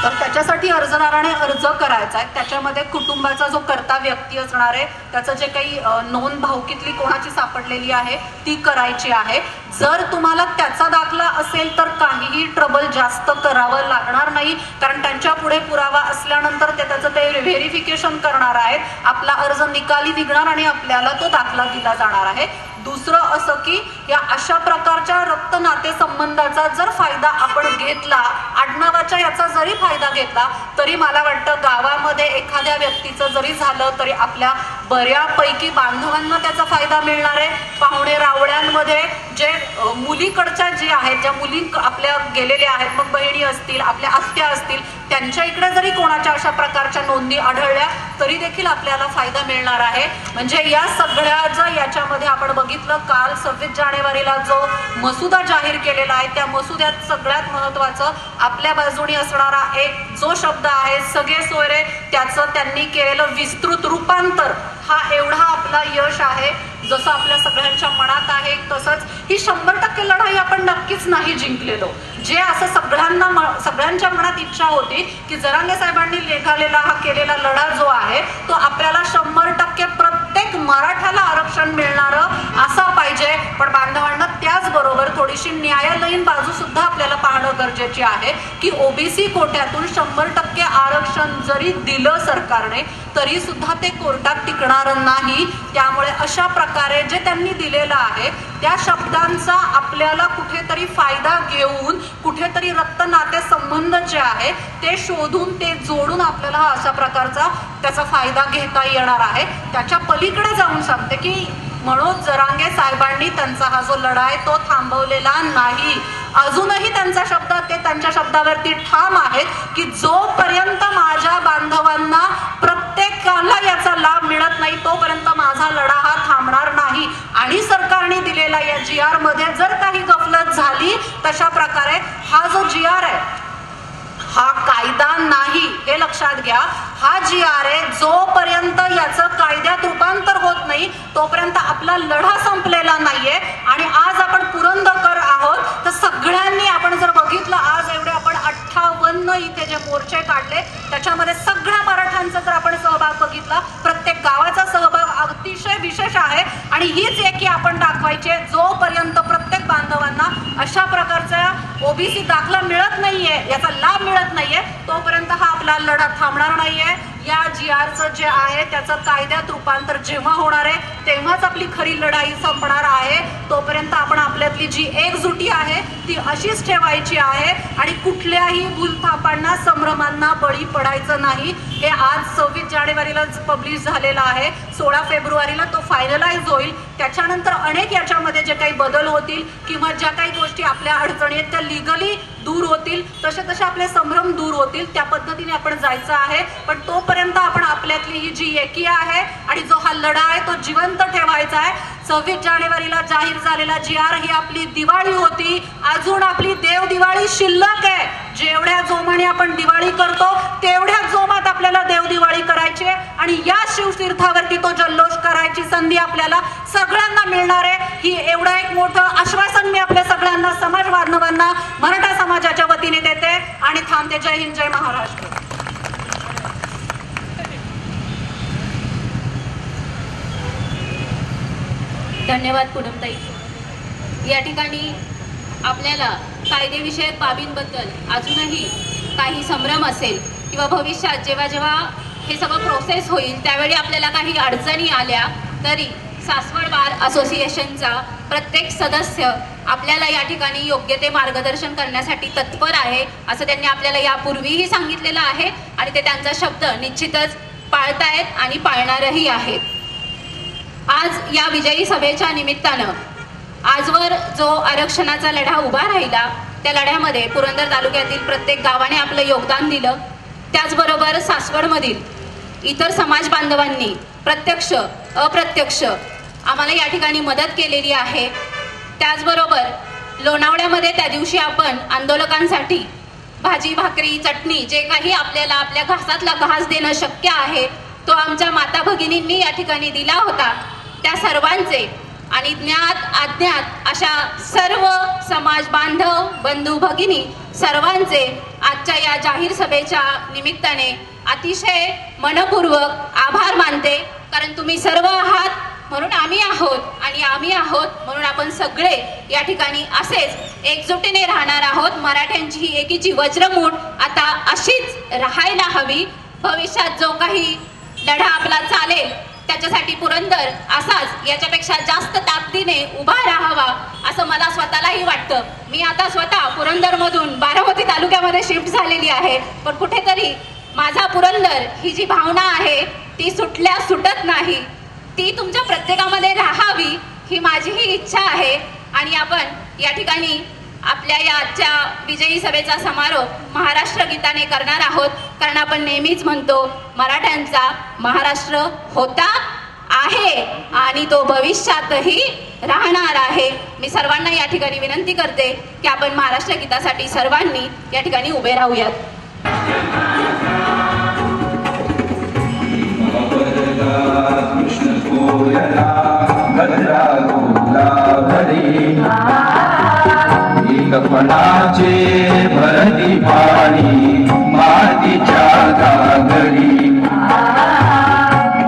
[SPEAKER 6] तर त्याच्यासाठी अर्जदाराने अर्ज करायचा आहे. त्याच्यामध्ये कुटुंबाचा जो कर्ता व्यक्ती असणार आहे त्याचं जे काही नोंद भावकीतली कोणाची सापडलेली आहे ती करायची आहे. जर तुम्हाला त्याचा दाखला असेल तर काहीही ट्रबल जास्त करावं लागणार नाही, कारण त्यांच्या पुढे पुरावा असल्यानंतर त्याचं ते व्हेरिफिकेशन करणार आहेत, आपला अर्ज निकाली निघणार आणि आपल्याला तो दाखला दिला जाणार आहे. दुसरं असं की या अशा प्रकारच्या रक्त नातेसंबंधाचा जर फायदा आपण घेतला, आडनावाच्या याचा जरी फायदा घेतला, तरी मला वाटतं गावामध्ये एखाद्या व्यक्तीचं जरी झालं तरी आपल्या बऱ्यापैकी बांधवांना त्याचा फायदा मिळणार आहे. पाहुणे रावळ्यांमध्ये जे मुलीकडच्या जे आहेत, ज्या मुली आपल्या गेलेल्या आहेत, मग बहिणी असतील, आपल्या आत्या असतील, त्यांच्या इकडे जरी कोणाच्या अशा प्रकारच्या नोंदी आढळल्या तरी देखील आपल्याला फायदा मिळणार आहे. म्हणजे या सगळ्या जर याच्यामध्ये आपण बघितलं, काल 26 जानेवारीला जो मसुदा जाहीर केलेला आहे, त्या मसुद्यात सगळ्यात महत्वाचं आपल्या बाजूने असणारा एक जो शब्द आहे सगळे सोयरे, त्याचं त्यांनी केलेलं विस्तृत रूपांतर, हा एवढा आपला यश आहे. जसं आपल्या सगळ्यांच्या मनात आहे तसंच ही 100% लढाई आपण नक्कीच नाही जिंकलेलो. जे असं सगळ्यांच्या मनात इच्छा होती की जरांगे साहेबांनी निघालेला हा केलेला लढा जो आहे तो आपल्याला 100% प्रत्येक मराठाला आरक्षण मिळणारं असा पाहिजे. पण बांधवांना त्याचबरोबर थोडीशी न्यायालयीन बाजू सुद्धा आपल्याला पाहणं गरजेची आहे की ओबीसी कोट्यातून 100% आरक्षण जरी दिलं सरकारने तरी सुद्धा ते कोर्टात टिकणार नाही. त्यामुळे अशा प्रकारे जे त्यांनी दिलेलं आहे त्या शब्दांचा आपल्याला कुठेतरी फायदा घेऊन कुठेतरी रक्त नाते संबंध जे आहे ते शोधून ते जोडून आपल्याला हा अशा प्रकारचा त्याचा फायदा घेता येणार आहे. त्याच्या पलीकडे जाऊन सांगते की मनोज जरांगे साहेबांनी त्यांचा हा जो लढा आहे तो थांबवलेला नाही. अजूनही त्यांचा शब्द ते त्यांच्या शब्दावरती ठाम आहेत की जोपर्यंत माझ्या बांधवांना प्रत्येकाला याचा लाभ मिळत नाही तोपर्यंत माझा लढा हा थांबणार नाही. आणि सरकारने दिलेला या GR मध्ये जर काही गफलत झाली तशा प्रकारे हा जो GR आहे हा कायदा नाही, हे लक्षात घ्या. हा GR आहे, जोपर्यंत याचं कायद्यात रूपांतर होत नाही तोपर्यंत आपला लढा संपलेला नाहीये. आणि आज आपण पुरंदरकर आहोत तर सगळ्यांनी आपण जर बघितलं आज एवढे आपण 58 इथे जे मोर्चे काढले त्याच्यामध्ये सगळ्या मराठ्यांचा जर आपण सहभाग बघितला, प्रत्येक गावाचा सहभाग अतिशय विशेष आहे. आणि हीच एकी आपण दाखवायची आहे. जोपर्यंत प्रत्येक बांधवांना अशा प्रकारचा ओबीसी दाखला मिळत नाहीये, याचा लाभ मिळत नाहीये तोपर्यंत हा आपला लढा थांबणार नाहीये. या GRचं जे आहे त्याचं कायद्यात रूपांतर जेव्हा होणार आहे तेव्हाच आपली खरी लढाई संपणार आहे. तोपर्यंत आपण आपल्यातली जी एकजुटी आहे ती अशीच ठेवायची आहे आणि कुठल्याही भूलथापांना संभ्रमांना बळी पडायचं नाही. हे आज 26 जानेवारीला पब्लिश झालेलं आहे. 16 फेब्रुवारीला तो फायनलाइज होईल. त्याच्यानंतर अनेक याच्यामध्ये जे काही बदल होतील किंवा ज्या काही गोष्टी आपल्या अडचणी आहेत त्या लिगली दूर होतील, तसे आपले संभ्रम दूर होतील. त्या पद्धतीने आपण जायचं आहे. पण तोपर्यंत आपण आपल्यातली ही जी एकी आहे आणि जो हा लढा आहे तो जिवंत ठेवायचा आहे. 26 जानेवारीला जाहीर झालेला GR ही आपली दिवाळी होती. अजून आपली देव दिवाळी शिल्लक आहे. जेवढ्या जोमाने आपण दिवाळी करतो तेवढ्या जोमात आपल्याला देव दिवाळी करायची आहे आणि या शिवतीर्थावरती तो जल्लोष करायची संधी आपल्याला सगळ्यांना मिळणार आहे. ही एवढं एक मोठं आश्वासन मी आपल्या सगळ्यांना समाज बांधवांना मराठा समाजाच्या वतीने देते आणि थांबते. जय हिंद, जय महाराष्ट्र.
[SPEAKER 2] धन्यवाद पूनमताई. या ठिकाणी आपल्याला कायदेविषयक बाबींबद्दल अजूनही काही संभ्रम असेल किंवा भविष्यात जेव्हा जेव्हा हे सगळं प्रोसेस होईल त्यावेळी आपल्याला काही अडचणी आल्या तरी सासवड बार असोसिएशनचा प्रत्येक सदस्य आपल्याला या ठिकाणी योग्य ते मार्गदर्शन करण्यासाठी तत्पर आहे असं त्यांनी आपल्याला यापूर्वीही सांगितलेलं आहे आणि ते त्यांचा शब्द निश्चितच पाळतायत आणि पाळणारही आहेत. आज या विजयी सभेच्या निमित्तानं आजवर जो आरक्षणाचा लढा उभा राहिला त्या लढ्यामध्ये पुरंदर तालुक्यातील प्रत्येक गावाने आपलं योगदान दिलं. त्याचबरोबर सासवडमधील इतर समाज बांधवांनी प्रत्यक्ष अप्रत्यक्ष आम्हाला या ठिकाणी मदत केलेली आहे. त्याचबरोबर लोणावळ्यामध्ये त्या दिवशी आपण आंदोलकांसाठी भाजी भाकरी चटणी जे काही आपल्याला आपल्या घासातला घास देणं शक्य आहे तो आमच्या माता भगिनींनी या ठिकाणी दिला होता. त्या सर्वांचे आणि ज्ञात अज्ञात अशा सर्व समाज बांधव बंधू भगिनी सर्वांचे आजच्या या जाहीर सभेच्या निमित्ताने अतिशय मनपूर्वक आभार मानते. कारण तुम्ही सर्व आहात म्हणून आम्ही आहोत आणि आम्ही आहोत म्हणून आपण सगळे या ठिकाणी असेच एकजुटीने राहणार आहोत. मराठ्यांची ही एकीची वज्रमूठ आता अशीच राहायला हवी. भविष्यात जो काही लढा आपला चालेल त्याच्यासाठी पुरंदर असाच याच्यापेक्षा जास्त ताकदीने उभा राहावा असं मला स्वतःलाही वाटतं. मी आता स्वतः पुरंदरमधून बारामती तालुक्यामध्ये शिफ्ट झालेली आहे पण कुठेतरी माझा पुरंदर ही जी भावना आहे ती सुटत नाही. ती तुमच्या प्रत्येकामध्ये राहावी ही माझीही इच्छा आहे. आणि आपण या ठिकाणी आपल्या या आजच्या विजयी सभेचा समारोप महाराष्ट्र गीताने करणार आहोत. कारण आपण नेहमीच म्हणतो मराठ्यांचा महाराष्ट्र होता, आहे आणि तो भविष्यातही राहणार आहे. मी सर्वांना या ठिकाणी विनंती करते की आपण महाराष्ट्र गीतासाठी सर्वांनी या ठिकाणी उभे राहूयात.
[SPEAKER 7] कपणाचे भरती पाणी मातीच्या घागरी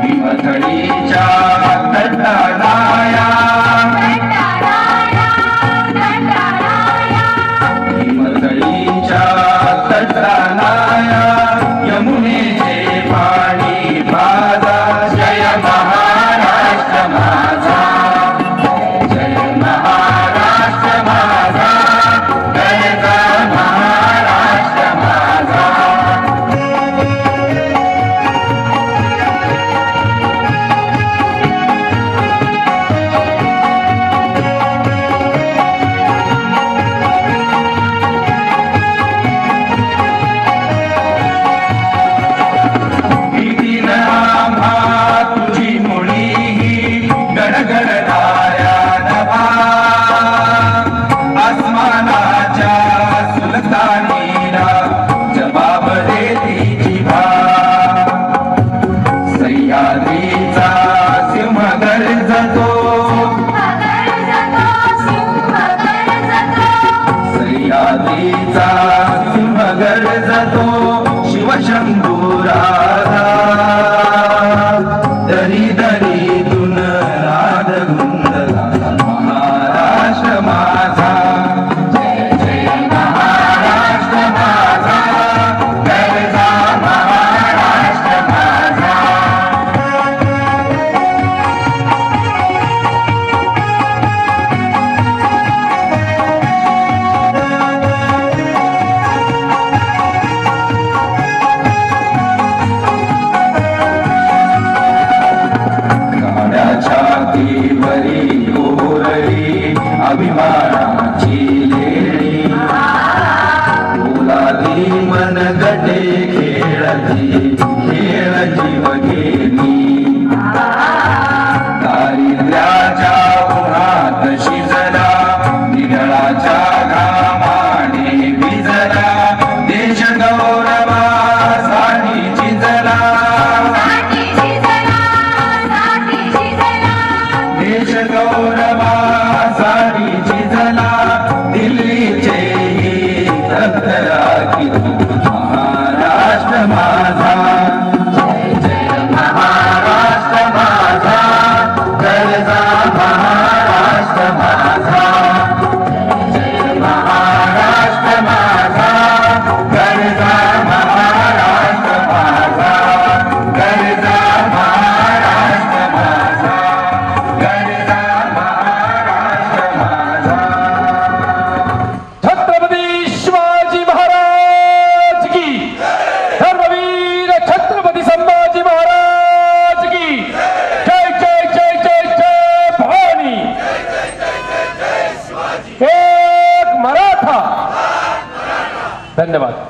[SPEAKER 7] भीमथडीच्या तटाराया भीमथडीच्या तटाराया यमुनेचे पाणी माझा जय महाराष्ट्र माझा जय महाराष्ट्र माझा दरी दरी तुन राध गुंदला महाराष्ट्र माझा जय जय महाराष्ट्र माझा गर्जा महाराष्ट्र माझा. अभिमानाची लेणी फुलादी मन गटे खेळची खेळ जीवघेनी दारिद्र्याच्या उन्हात शिजला निळाच्या घामाने भिजला देश गौरवासाठी चिजला देश गौरवा दिल्लीचे महाराष्ट्र माझा जय जय महाराष्ट्र माझा गर्जा महाराष्ट्र माझा जय महाराष्ट्र माझा गर्जा महाराष्ट्र माझा गर्जा महाराष्ट्र माझा गर्जा महाराष्ट्र माझा.
[SPEAKER 3] छत्रपती शिवाजी महाराज की धर्मवीर छत्रपती संभाजी महाराज की जय जय जय जय जय भवानी. एक मराठा. धन्यवाद.